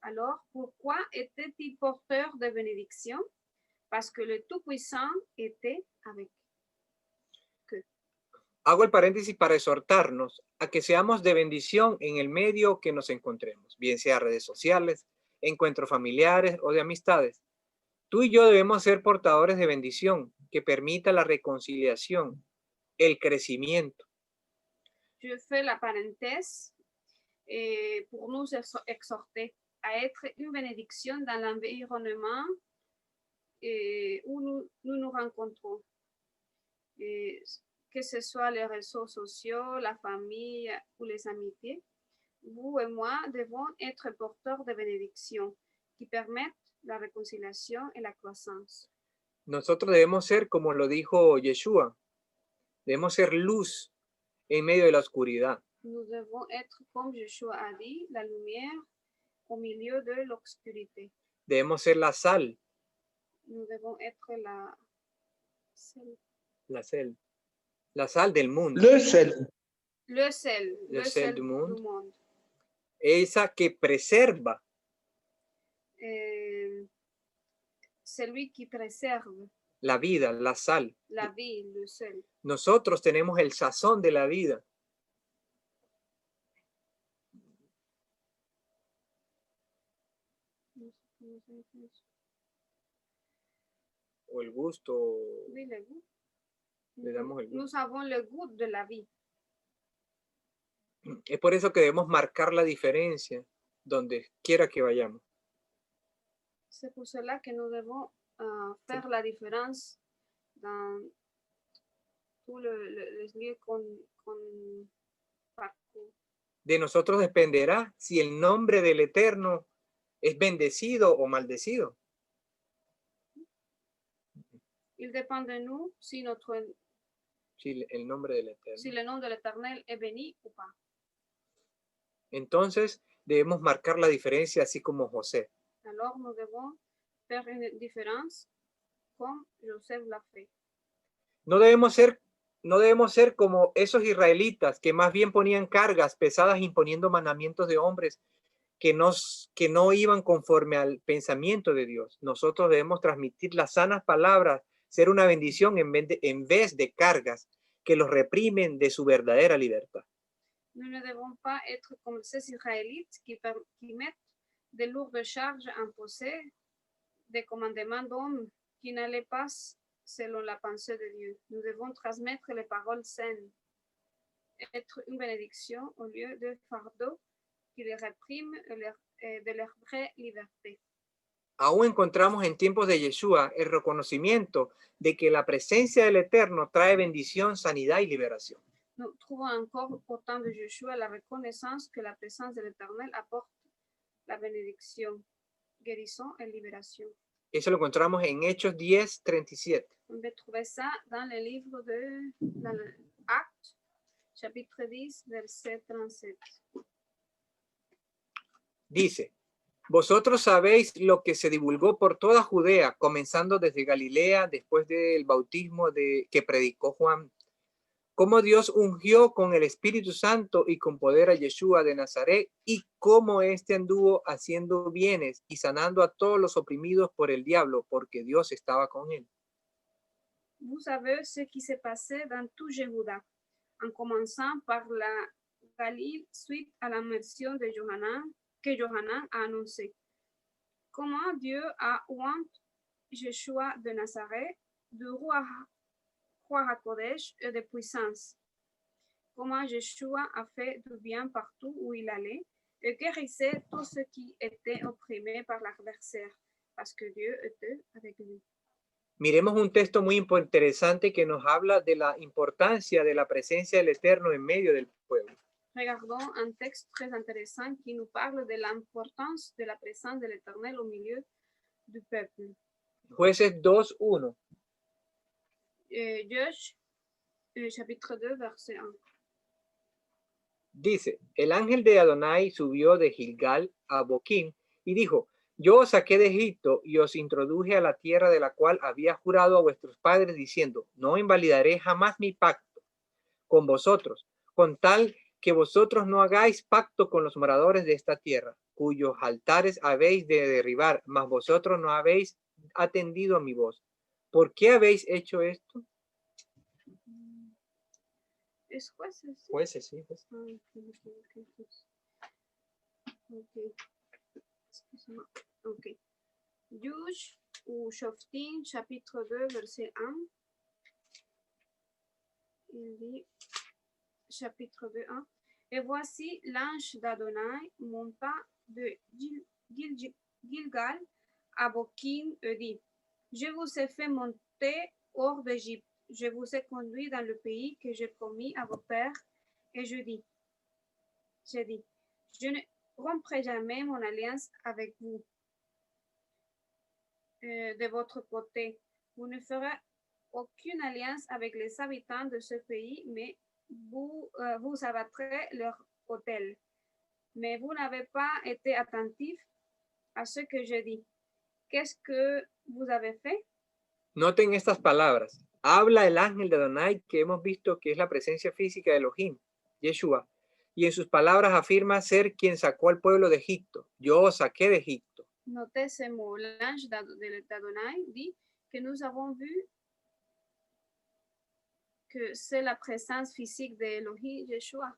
Alors, pourquoi était-il porteur de bénédiction? Parce que le Tout-Puissant était avec eux. Hago el paréntesis para exhortarnos a que seamos de bendición en el medio que nos encontremos, bien sea redes sociales, encuentros familiares o de amistades. Tú y yo debemos ser portadores de bendición que permita la reconciliación, el crecimiento. Je fais la parenthèse pour nous exhorter à être une bénédiction dans l'environnement où nous rencontrons. Que ce soit les réseaux sociaux, la famille ou les amitiés, vous et moi devons être porteurs de bénédictions qui permettent la réconciliation et la croissance. Nosotros debemos ser, como lo dijo Yeshua, debemos ser luz en medio de la oscuridad. Nous devons être, comme Yeshua a dit, la lumière au milieu de l'obscurité. Debemos ser la sal. Nous devons être la sel. La sal del mundo. Le sel. Le sel du monde. Du monde. Esa que preserva. Celui qui préserve. La vida, la sal. La vie, le sel. Nosotros tenemos el sazón de la vida. O el gusto. Oui, le goût. Le damos el gusto. Nous avons le goût de la vie. Es por eso que debemos marcar la diferencia donde quiera que vayamos. C'est pour cela que nous devons faire la différence dans tous les lieux qu'on parcourt. de nosotros dependerá si el nombre del Eterno es bendecido o maldecido. Il dépend de nous si Si el nombre del Eterno. si le nom de l'Éternel est béni ou pas. Entonces debemos marcar la diferencia así como José. Alors nous devons faire une différence comme Joseph l'a fait. No debemos ser como esos israelitas que más bien ponían cargas pesadas imponiendo mandamientos de hombres que no iban conforme al pensamiento de Dios. Nosotros debemos transmitir las sanas palabras, ser una bendición en vez de cargas que los reprimen de su verdadera libertad. Nous ne devons pas être comme ces Israélites qui mettent de lourdes charges imposées, des commandements d'hommes qui n'allaient pas selon la pensée de Dieu. Nous devons transmettre les paroles saines, être une bénédiction au lieu de fardeau qui les réprime de leur vraie liberté. Aún encontramos en tiempos de Yeshua el reconocimiento de que la presencia del Eterno trae bendición, sanidad y liberación. Nous trouvons encore au temps de Yeshua la reconnaissance que la présence de l'Éternel apporte la bénédiction, guérison et libération. Eso lo encontramos en Hechos 10, 37. On peut trouver ça dans le livre dans l'Acte, chapitre 10, verset 37. Dice, vosotros sabéis lo que se divulgó por toda Judea, comenzando desde Galilea, después del bautismo que predicó Juan, cómo Dios ungió con el Espíritu Santo y con poder a Yeshua de Nazaret, y cómo éste anduvo haciendo bienes y sanando a todos los oprimidos por el diablo, porque Dios estaba con él. Vous savez ce qui s'est passé dans tout Jéhouda, en commençant par la Galilée suite à la mission de que Johanan a annoncé. Comment Dieu a oint Yeshua de Nazareth de roi HaKodesh et de puissance. Comment Yeshua a fait du bien partout où il allait et guérissait tous ceux qui étaient opprimés par l'adversaire, parce que Dieu était avec lui. Miremos un texto muy interesante que nos habla de la importancia de la presencia del Eterno en medio del pueblo. Regardons un texte très intéressant qui nous parle de l'importance de la présence de l'Éternel au milieu du peuple. Jueces 2, 1. Josh, chapitre 2, verset 1. Dice, el ángel de Adonai subió de Gilgal a Boquín y dijo, yo os saqué de Egipto y os introduje a la tierra de la cual había jurado a vuestros padres diciendo, no invalidaré jamás mi pacto con vosotros, con tal que vosotros no hagáis pacto con los moradores de esta tierra, cuyos altares habéis de derribar, mas vosotros no habéis atendido a mi voz. ¿Por qué habéis hecho esto? Es jueces. Jueces, sí. Pues. Ok. Juge ou Shoftim, chapitre 2, verset 1. Il dit, chapitre 2, 1. Et voici l'ange d'Adonai monta de Gilgal à Boquim et dit, je vous ai fait monter hors d'Égypte. Je vous ai conduit dans le pays que j'ai promis à vos pères. Et j'ai dit, je ne romprai jamais mon alliance avec vous. De votre côté, vous ne ferez aucune alliance avec les habitants de ce pays, mais vous abattrez leur autel. Mais vous n'avez pas été attentif à ce que je dis. Qu'est-ce que vous avez fait? Noten estas palabras. Habla el ángel de Adonai que hemos visto que es la presencia física de Elohim, Yeshua, y en sus palabras afirma ser quien sacó al pueblo de Egipto. Yo os saqué de Egipto. Notez ce mot. L'ange d'Adonai dit que nous avons vu que c'est la présence physique d'Elohim, Yeshua.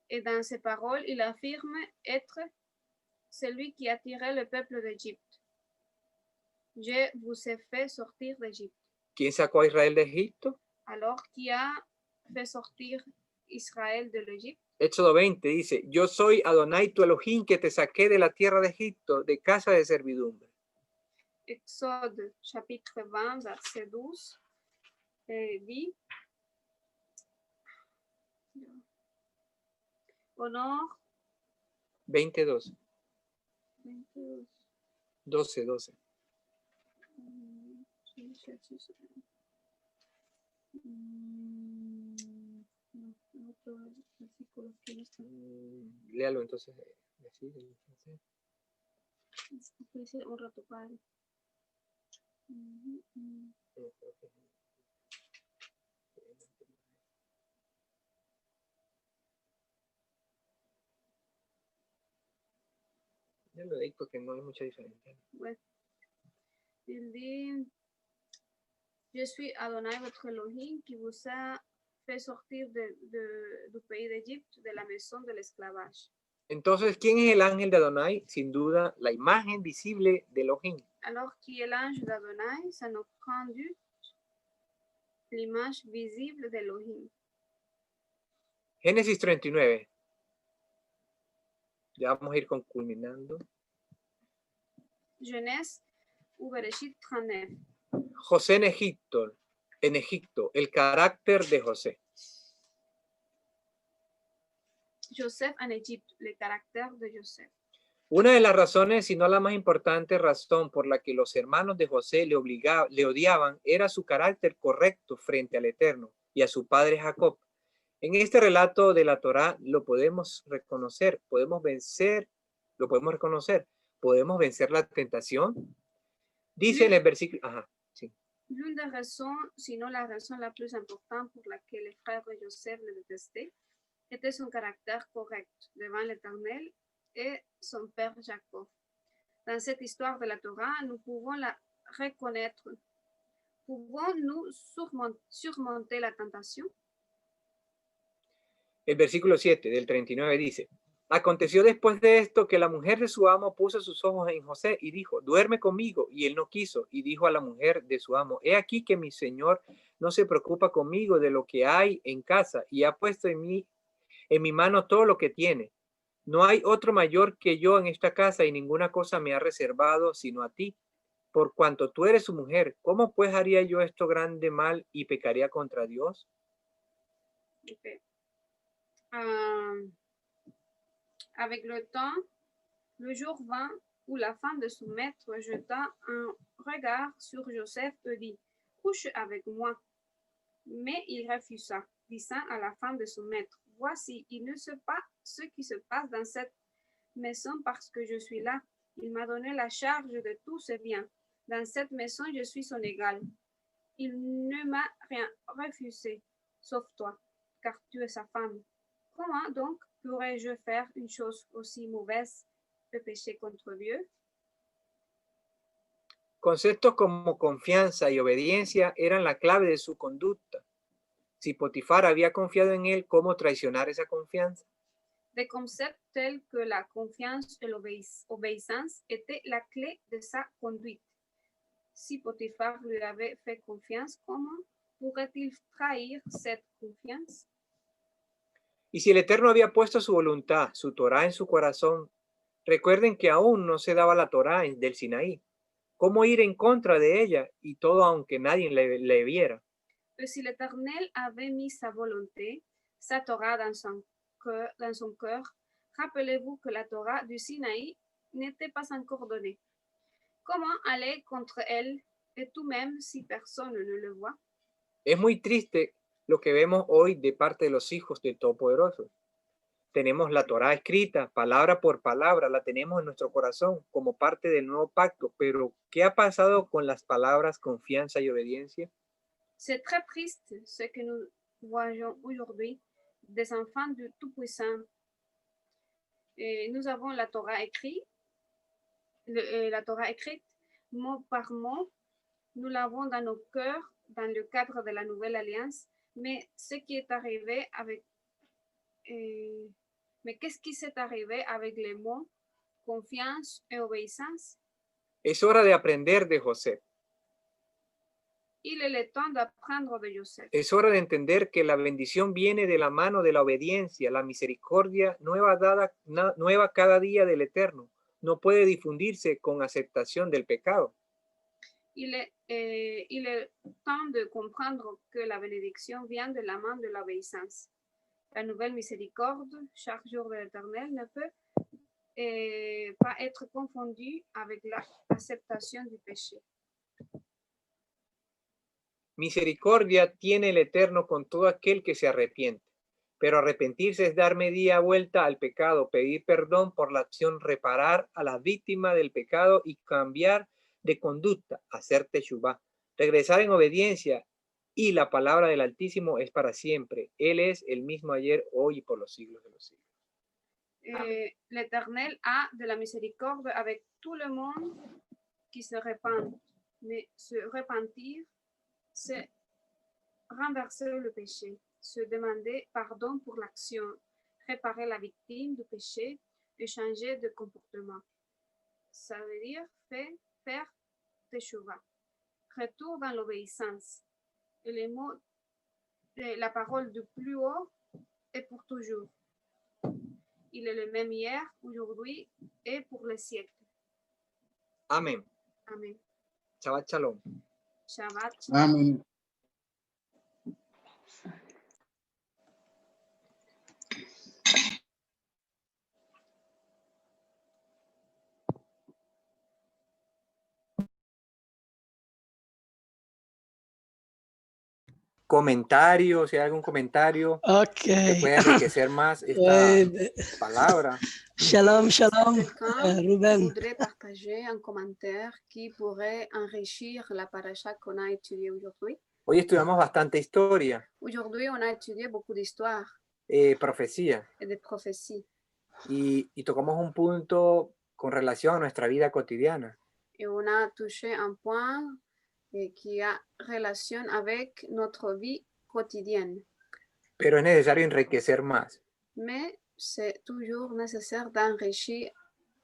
Et dans ses paroles, il affirme être celui qui a tiré le peuple d'Égypte. Je vous ai fait sortir d'Égypte. ¿Quién sacó a Israel de Egipto? Alors, qui a fait sortir Israël de l'Égypte? Éxodo 20 dice, yo soy Adonai tu Elohim que te saqué de la tierra de Egipto, de casa de servidumbre. Exode chapitre 20, verset 12, dit, Honor 20:12. 22. 12. No, otro versículo que no está. Léalo entonces. Así, Puede ser un rato padre. Ya lo digo porque no hay mucha diferencia. Ouais. Il dit, je suis Adonai, votre Elohim, qui vous a fait sortir du pays d'Égypte, de la maison de l'esclavage. Entonces, ¿quién es el ángel de Adonai? Sin duda, la imagen visible de Elohim. Alors, qui est l'ange d'Adonai? Ça nous prend l'image visible d'Elohim. Génesis 39. Ya vamos a ir culminando. Genèse ou Bereshit 39. José en Egipto, el carácter de José. Joseph en Égypte, le caractère de Joseph. Una de las razones, si no la más importante razón por la que los hermanos de José le odiaban, era su carácter correcto frente al Eterno y a su padre Jacob. En este relato de la Torá lo podemos reconocer, podemos vencer la tentación. Dice en el versículo, sí. L'une des raisons, sinon la raison la plus importante pour laquelle les frères de Joseph le détestaient, était son caractère correct devant l'Éternel et son père Jacob. Dans cette histoire de la Torah, nous pouvons la reconnaître. Pouvons-nous surmonter la tentation? El versículo 7 del 39 dice, aconteció después de esto que la mujer de su amo puso sus ojos en José y dijo, duerme conmigo. Y él no quiso. Y dijo a la mujer de su amo, he aquí que mi señor no se preocupa conmigo de lo que hay en casa y ha puesto en mi mano todo lo que tiene. No hay otro mayor que yo en esta casa y ninguna cosa me ha reservado sino a ti. Por cuanto tú eres su mujer, ¿cómo pues haría yo esto grande mal y pecaría contra Dios? Okay. Avec le temps, le jour vint où la femme de son maître jeta un regard sur Joseph et dit, couche avec moi. Mais il refusa, disant à la femme de son maître, voici, il ne sait pas ce qui se passe dans cette maison parce que je suis là. Il m'a donné la charge de tous ses biens. Dans cette maison, je suis son égal. Il ne m'a rien refusé, sauf toi, car tu es sa femme. Comment donc pourrais-je faire une chose aussi mauvaise que pécher contre Dieu? Conceptos como confianza y obediencia eran la clave de su conducta. Si Potifar había confiado en él, ¿cómo traicionar esa confianza? Des concepts tels que la confiance et l'obéissance étaient la clé de sa conduite. Si Potifar lui avait fait confiance, comment pourrait-il trahir cette confiance? Y si el Eterno había puesto su voluntad, su Torá en su corazón, recuerden que aún no se daba la Torá del Sinaí. ¿Cómo ir en contra de ella y todo aunque nadie le viera? Pues si l'Éternel avait mis sa volonté, sa Torah dans son cœur, rappelez-vous que la Torah du Sinaï n'était pas encore donnée. Comment aller contre elle, et tout même si personne ne le voit? Es muy triste lo que vemos hoy de parte de los hijos del Todopoderoso. Tenemos la Torá escrita, palabra por palabra, la tenemos en nuestro corazón como parte del nuevo pacto, pero ¿qué ha pasado con las palabras confianza y obediencia? C'est très triste ce que nous voyons aujourd'hui des enfants du Tout-Puissant. Nous avons la Torah écrite, mot par mot. Nous l'avons dans nos cœurs, dans le cadre de la nouvelle alliance. Mais ce qui est arrivé avec... mais qu'est-ce qui s'est arrivé avec les mots confiance et obéissance? Es hora de aprender de José. Il est le temps d'apprendre de Joseph. Es hora de entender que la bendición viene de la mano de la obediencia, la misericordia nueva cada día del Eterno. No puede difundirse con aceptación del pecado. Il est temps de comprendre que la bénédiction vient de la main de l'obéissance La nouvelle miséricorde, chaque jour de l'Éternel, ne peut pas être confondue avec l'acceptation du péché. Misericordia tiene el Eterno con todo aquel que se arrepiente, pero arrepentirse es dar media vuelta al pecado, pedir perdón por la acción, reparar a la víctima del pecado y cambiar de conducta, hacer teshuvá, regresar en obediencia, y la palabra del Altísimo es para siempre. Él es el mismo ayer, hoy y por los siglos de los siglos. L'Éternel a de la miséricorde avec tout le monde qui se répand, mais se repentir, c'est renverser le péché, se demander pardon pour l'action, réparer la victime du péché et changer de comportement. Ça veut dire faire teshuva, retour dans l'obéissance. Et les mots de la parole du plus haut est pour toujours. Il est le même hier, aujourd'hui et pour les siècles. Amén. Amen. Shabbat shalom. Shabbat. Amén. Comentario, si hay algún comentario Ok. que pueda enriquecer más esta palabra. Shalom, shalom, Quelqu'un Ruben. voudrait partager un commentaire qui pourrait enrichir la paracha qu'on a étudiée aujourd'hui. Hoy estudiamos bastante historia, Aujourd'hui, on a étudié beaucoup d'histoires profecía, et de prophéties. y tocamos un punto con relación a nuestra vida cotidiana. Et on a touché un point qui a relation avec notre vie quotidienne. Pero es necesario enriquecer más. Mais c'est toujours nécessaire d'enrichir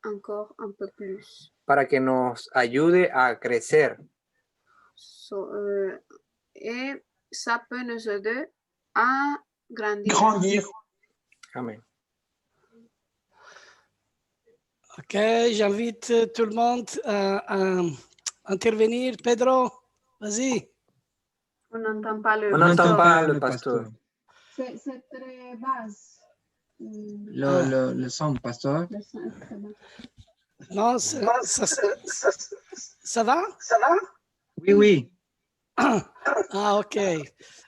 encore un peu plus. Para que nos ayude a crecer. Et ça peut nous aider à grandir. Amén. Ok, j'invite tout le monde à intervenir. Pedro, vas-y. On n'entend pas le On n'entend pasteur. pas le pasteur. C'est très basse. Le son, pasteur. Le son est très bas. Non, ça va? Oui, oui. Ah, ok.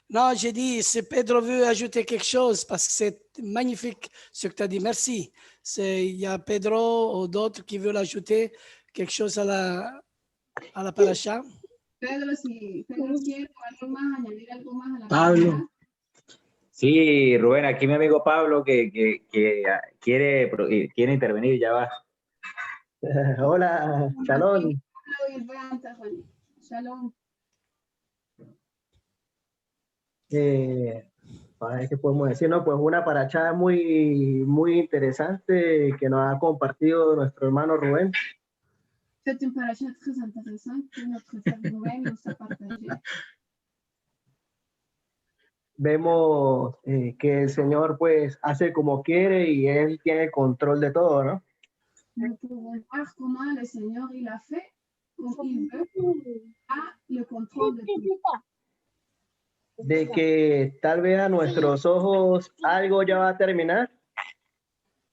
Non, j'ai dit, si Pedro veut ajouter quelque chose, parce que c'est magnifique ce que tu as dit, merci. Il y a Pedro ou d'autres qui veulent ajouter quelque chose à la paracha. Pedro, si Pedro quiere algo más, añadir algo más a la Pablo. palabra. Sí, Rubén, aquí mi amigo Pablo que quiere intervenir, ya va. Hola, Shalom. Shalom. ¿Qué podemos decir? No, pues una paracha muy interesante que nos ha compartido nuestro hermano Rubén. C'est une paracha très intéressante que notre frère Rubén nous a partagé. Vemos que el Señor pues hace como quiere y Él tiene el control de todo, ¿no? Nous pouvons voir comment le Seigneur il a fait comme il veut, a le contrôle de tout. De que tal vez a nuestros ojos algo ya va a terminar,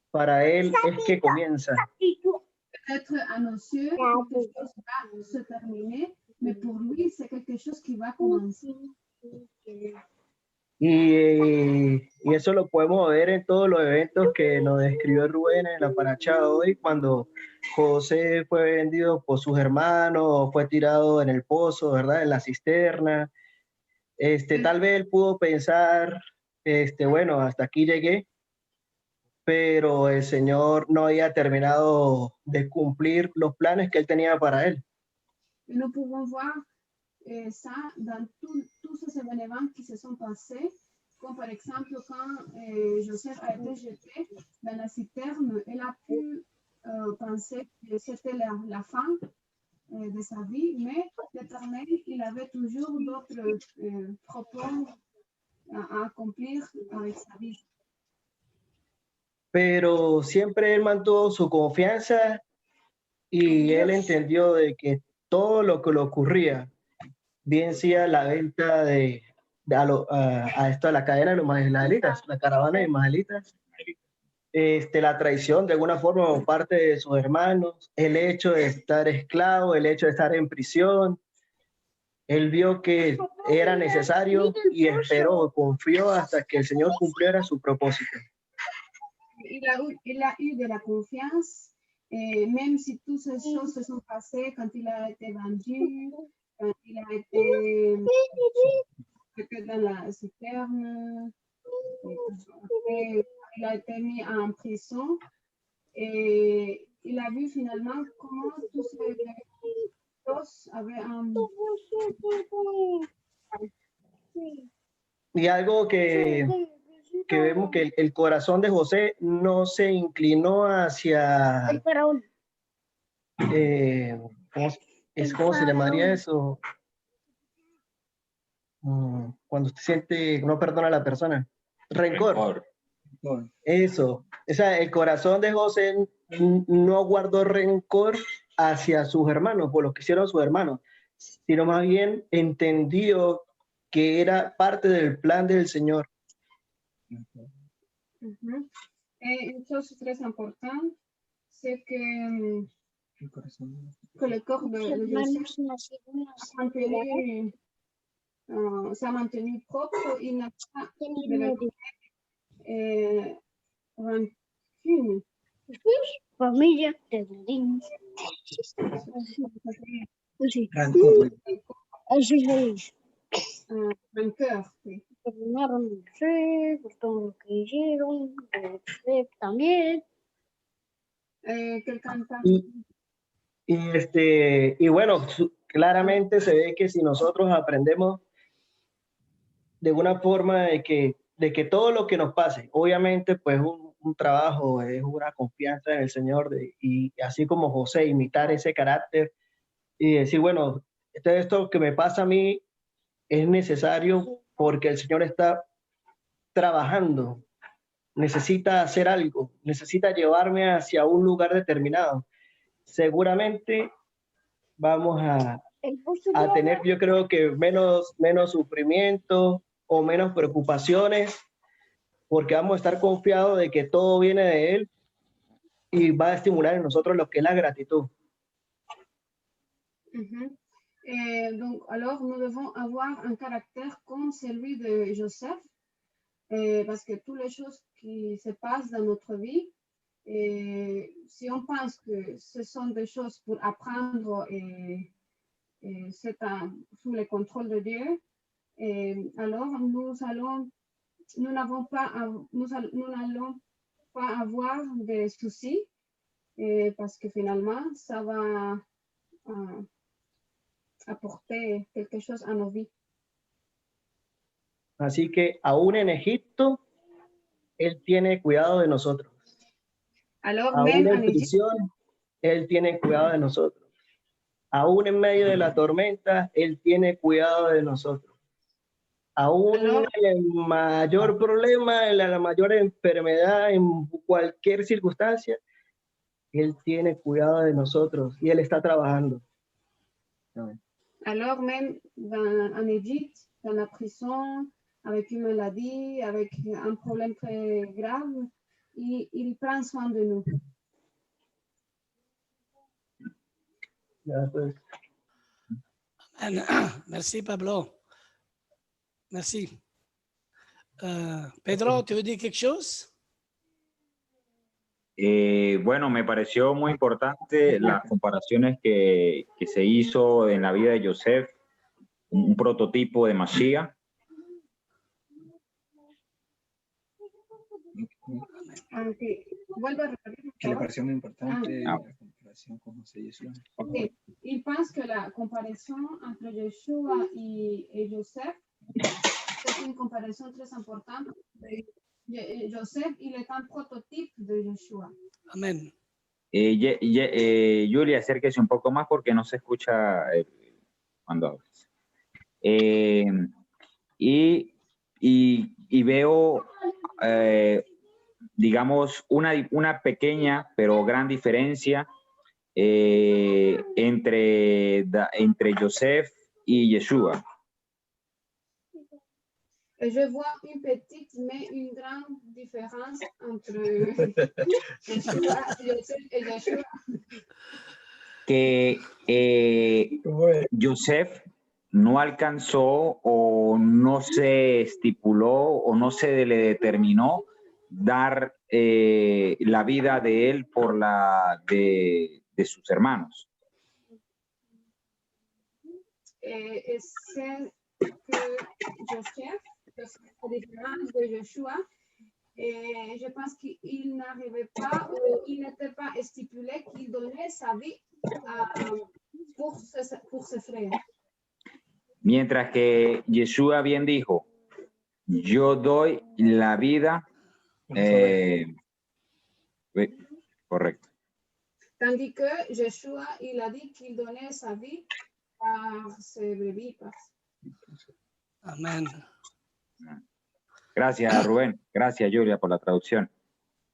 para Él es que comienza. Peut-être à nos yeux, quelque chose va se terminer, mais pour lui, c'est quelque chose qui va commencer. Y eso lo podemos ver en todos los eventos que nos describió Rubén en la paracha de hoy, cuando José fue vendido por sus hermanos, fue tirado en el pozo, ¿verdad? En la cisterna. Tal vez él pudo pensar, bueno, hasta aquí llegué, pero el Señor no había terminado de cumplir los planes que él tenía para él. Et nous pouvons voir ça dans tous ces événements qui se sont passés, comme par exemple quand Joseph a été jeté dans la citerne, il a pu penser que c'était la fin de sa vie, mais l'Éternel, il avait toujours d'autres propos à accomplir avec sa vie. Pero siempre él mantuvo su confianza y él entendió de que todo lo que le ocurría, bien sea la venta de a esto, a la cadena de los ismaelitas, la caravana de ismaelitas. La traición de alguna forma por parte de sus hermanos, el hecho de estar esclavo, el hecho de estar en prisión. Él vio que era necesario y esperó, confió hasta que el Señor cumpliera su propósito. Il a eu de la confiance, même si toutes ces choses se sont passées quand il a été vendu, quand il a été dans la citerne, après, il a été mis en prison et il a vu finalement comment tous ces choses avaient un... Y algo que vemos que el corazón de José no se inclinó hacia... ¿cómo se llamaría eso? Cuando usted siente, no perdona a la persona. Rencor. Eso. O sea, el corazón de José no guardó rencor hacia sus hermanos, por lo que hicieron sus hermanos, sino más bien entendió que era parte del plan del Señor. Et une chose très importante, c'est que le corps de Joseph s'est mantenu propre, il n'a pas rancune. Familia Rancœur, oui. Perdonaron a José por todo lo que hicieron, José también. Y bueno, claramente se ve que si nosotros aprendemos de una forma de que todo lo que nos pase, obviamente pues un trabajo es una confianza en el Señor y así como José, imitar ese carácter y decir, bueno, esto que me pasa a mí es necesario porque el Señor está trabajando, necesita hacer algo, necesita llevarme hacia un lugar determinado. Seguramente vamos a tener, yo creo que menos sufrimiento o menos preocupaciones, porque vamos a estar confiados de que todo viene de Él y va a estimular en nosotros lo que es la gratitud. Donc, alors, nous devons avoir un caractère comme celui de Joseph, parce que toutes les choses qui se passent dans notre vie, si on pense que ce sont des choses pour apprendre et c'est sous le contrôle de Dieu, alors nous n'allons pas avoir de soucis, parce que finalement, ça va aporter quelque chose à nos vies. Así que aún en Egipto, Él tiene cuidado de nosotros. Alors, aún même en prisión, Él tiene cuidado de nosotros. Aún en medio de la tormenta, Él tiene cuidado de nosotros. Aún en el mayor problema, en la mayor enfermedad, en cualquier circunstancia, Él tiene cuidado de nosotros y Él está trabajando. Alors même en Égypte, dans la prison, avec une maladie, avec un problème très grave, il prend soin de nous. Merci Pablo. Merci. Pedro, ¿te veux dire quelque chose? Bueno, me pareció muy importante las comparaciones que se hizo en la vida de Joseph, un prototipo de Mashiach. Vuelvo a repetir. Que le pareció muy importante la comparación con José y Jesús. Okay. Il pense que la comparaison entre Yeshua et Joseph, c'est une comparaison très importante. Joseph, il est un prototype de Yeshua. Amén. Julia, acérquese un poco más porque no se escucha cuando hablas. Y veo, digamos, una pequeña pero gran diferencia entre Joseph y Yeshua. Et je vois une petite mais une grande différence entre Yeshua, Joseph et Yeshua. Que Joseph no alcanzó o no se estipuló o no se le determinó dar la vida de él por la de sus hermanos. Et c'est que Joseph, à différence de Joshua, et je pense qu'il n'arrivait pas ou il n'était pas stipulé qu'il donnait sa vie pour ses frères. Mientras que Yeshua bien dijo, yo doy la vida, correcto. Tandis que Yeshua, il a dit qu'il donnait sa vie par ses brebis. Amen. Gracias, Rubén. Gracias, Julia, por la traducción.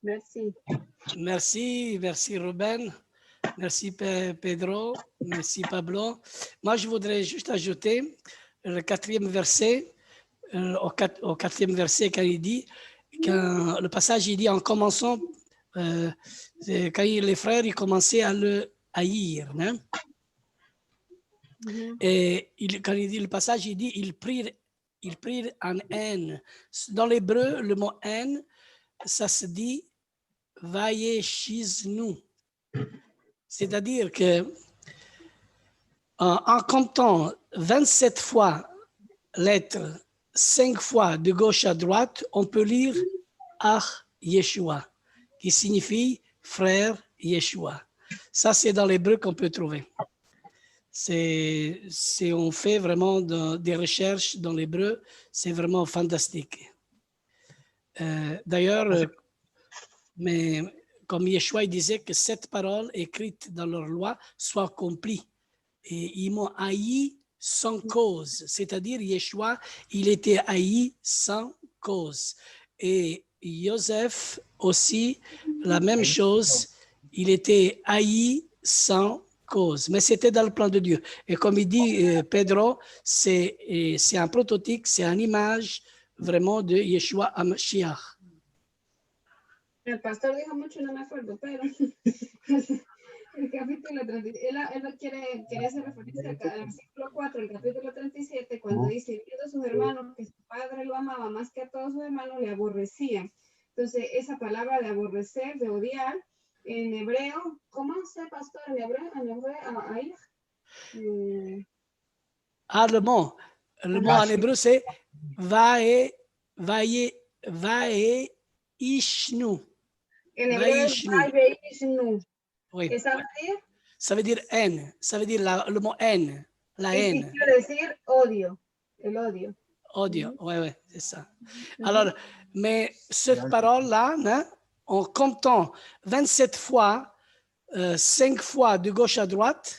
Merci. Merci, merci Ruben. Merci Pedro. Merci Pablo. Moi, je voudrais juste ajouter le 4e verset, au 4e verset, quand il dit, quand le passage, il dit en commençant, quand les frères ils commençaient à le haïr. Hein? Et quand il dit le passage, il dit ils prirent en haine. Dans l'hébreu, le mot haine, ça se dit vayeshiznu. C'est-à-dire que en comptant 27 fois lettres, 5 fois de gauche à droite, on peut lire Ach Yeshua, qui signifie frère Yeshua. Ça, c'est dans l'hébreu qu'on peut trouver. On fait vraiment des recherches dans l'hébreu, c'est vraiment fantastique. D'ailleurs, mais comme Yeshua il disait que cette parole écrite dans leur loi soit accomplie. Et ils m'ont haï sans cause, c'est-à-dire Yeshua, il était haï sans cause. Et Joseph aussi, la même chose, il était haï sans cause, mais c'était dans le plan de Dieu. Et comme il dit Pedro, c'est un prototype, c'est une image vraiment de Yeshua HaMashiach. El pastor dijo mucho, no me acuerdo, pero el capítulo 37, él quería hacer referencia al versículo 4, el capítulo 37, cuando dice, viendo a sus hermanos que su padre lo amaba más que a todos sus hermanos, le aborrecían. Entonces, esa palabra de aborrecer, de odiar, en hebreo, ¿cómo se pastor en hebreo? Ahí. Le mot en hébreu, c'est vae ishnu. En hebreo es vaishnu. Oui. ¿Qué sabe decir? Ça veut dire haine. Ça veut dire le mot haine. La haine. Quiere decir odio. El odio. Odio, oui, c'est ça. Alors, mais cette parole-là, hein, en comptant 27 fois, 5 fois de gauche à droite.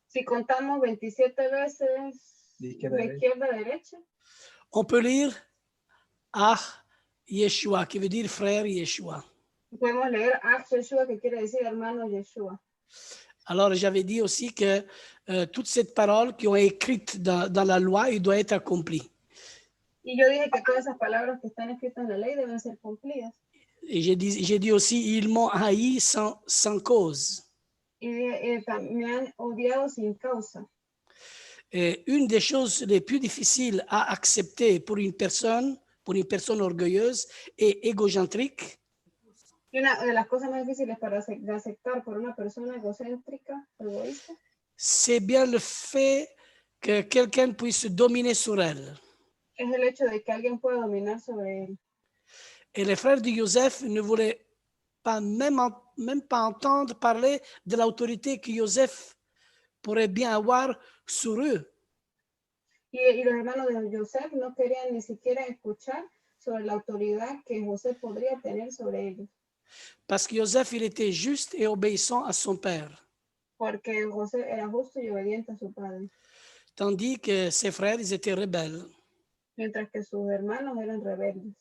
Si contamos 27 veces de izquierda a derecha. On peut lire Ah Yeshua, qui veut dire frère Yeshua. Podemos leer Ah Yeshua, que quiere decir hermano Yeshua. Alors, j'avais dit aussi que toutes ces paroles qui ont écrites dans la loi, il doit être accompli. Y yo dije que todas esas palabras que están escritas en la ley deben ser cumplidas. Et j'ai dit aussi, ils m'ont haï sans cause. Y me han odiado sin causa. Et une des choses les plus difficiles à accepter pour une personne orgueilleuse et égocentrique, Una de las cosas más difíciles para aceptar por una persona egocéntrica, egoísta, c'est bien le fait que quelqu'un puisse dominer sur elle. es el hecho de que alguien pueda dominar sobre él. Et les frères de Joseph ne voulaient pas même pas entendre parler de l'autorité que Joseph pourrait bien avoir sur eux. Y los hermanos de Joseph no querían ni siquiera escuchar sobre la autoridad que José podría tener sobre ellos. Parce que Joseph, il était juste et obéissant à son père. Porque José era justo y obediente a su padre. Tandis que ses frères, ils étaient rebelles. Mientras que sus hermanos eran rebeldes.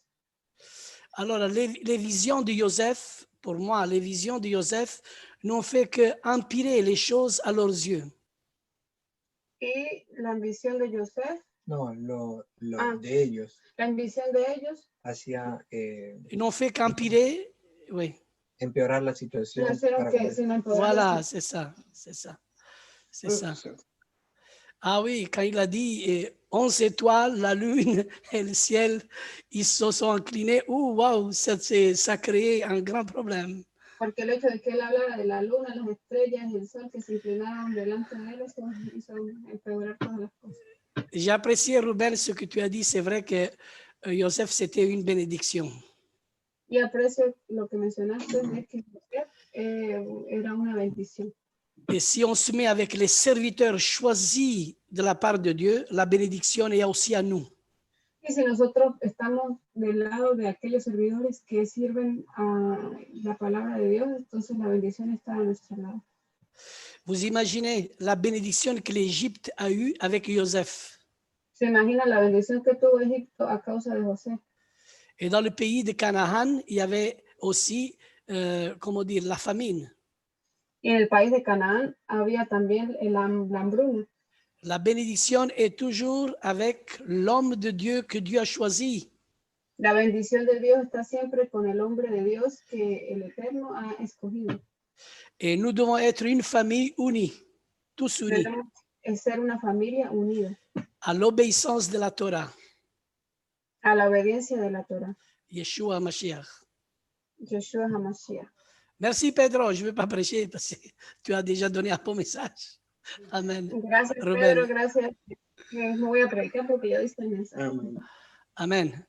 Alors, les visions de Joseph, pour moi, les visions de Joseph n'ont fait qu'empirer les choses à leurs yeux. Y la ambición de Joseph No, lo Ah. de ellos La ambición de ellos, hacía Ils n'ont fait qu'empirer. Oui, empeorar la no situación. hicieron para que poder- sino empoderar voilà, c'est ça. C'est ça. C'est ça. Ah oui, quand il a dit 11 étoiles, la lune et le ciel, ils se sont inclinés. Oh, waouh, ça a créé un grand problème. Porque el hecho de que él hablara de la luna, las estrellas y el sol que se inclinaban delante de él, eso hizo empeorar todas las cosas. J'ai apprécié, Ruben, ce que tu as dit. C'est vrai que Joseph, c'était une bénédiction. Y aprecio lo que mencionaste de que José era una bendición. Et si on se met avec les serviteurs choisis de la part de Dieu, la bénédiction est aussi à nous. Y si nosotros estamos del lado de aquellos servidores que sirven a la palabra de Dios, entonces la bendición está a nuestro lado. Vous imaginez la bénédiction que l'Égypte a eue avec Joseph. Se imagina la bendición que tuvo Egipto a causa de José. Et dans le pays de Canaan, il y avait aussi, comment dire, la famine. Y en el país de Canaán había también la hambruna. La bénédiction est toujours avec l'homme de Dieu que Dieu a choisi. La bendición de Dios está siempre con el hombre de Dios que el Eterno ha escogido. Et nous devons être une famille unie, tous unis, Debemos ser una familia unida à l'obéissance de la Torah, a la obediencia de la Torah. Yeshua Mashiach. Yeshua HaMashiach. Merci Pedro, je ne vais pas prêcher parce que tu as déjà donné un bon message. Amen. Gracias, Rubén. Pedro, gracias. No voy a predicar porque ya diste el mensaje. Amen.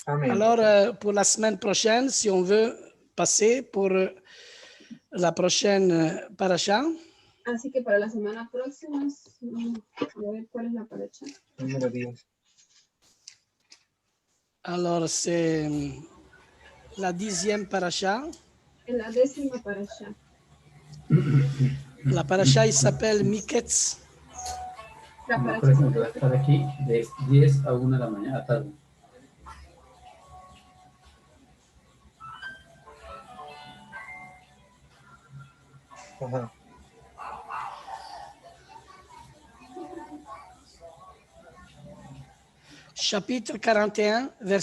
Amén. Alors, pour la semaine prochaine, si on veut passer pour la prochaine paracha, Así que para la semana próxima, a ver cuál es la paracha. Número 10. alors c'est la 10e paracha. En la 10ª paracha. La paracha, il s'appelle Miketz. La Una paracha persona que va a estar aquí de 10 a 1 de la mañana tarde. Ajá. Chapitre 41, verset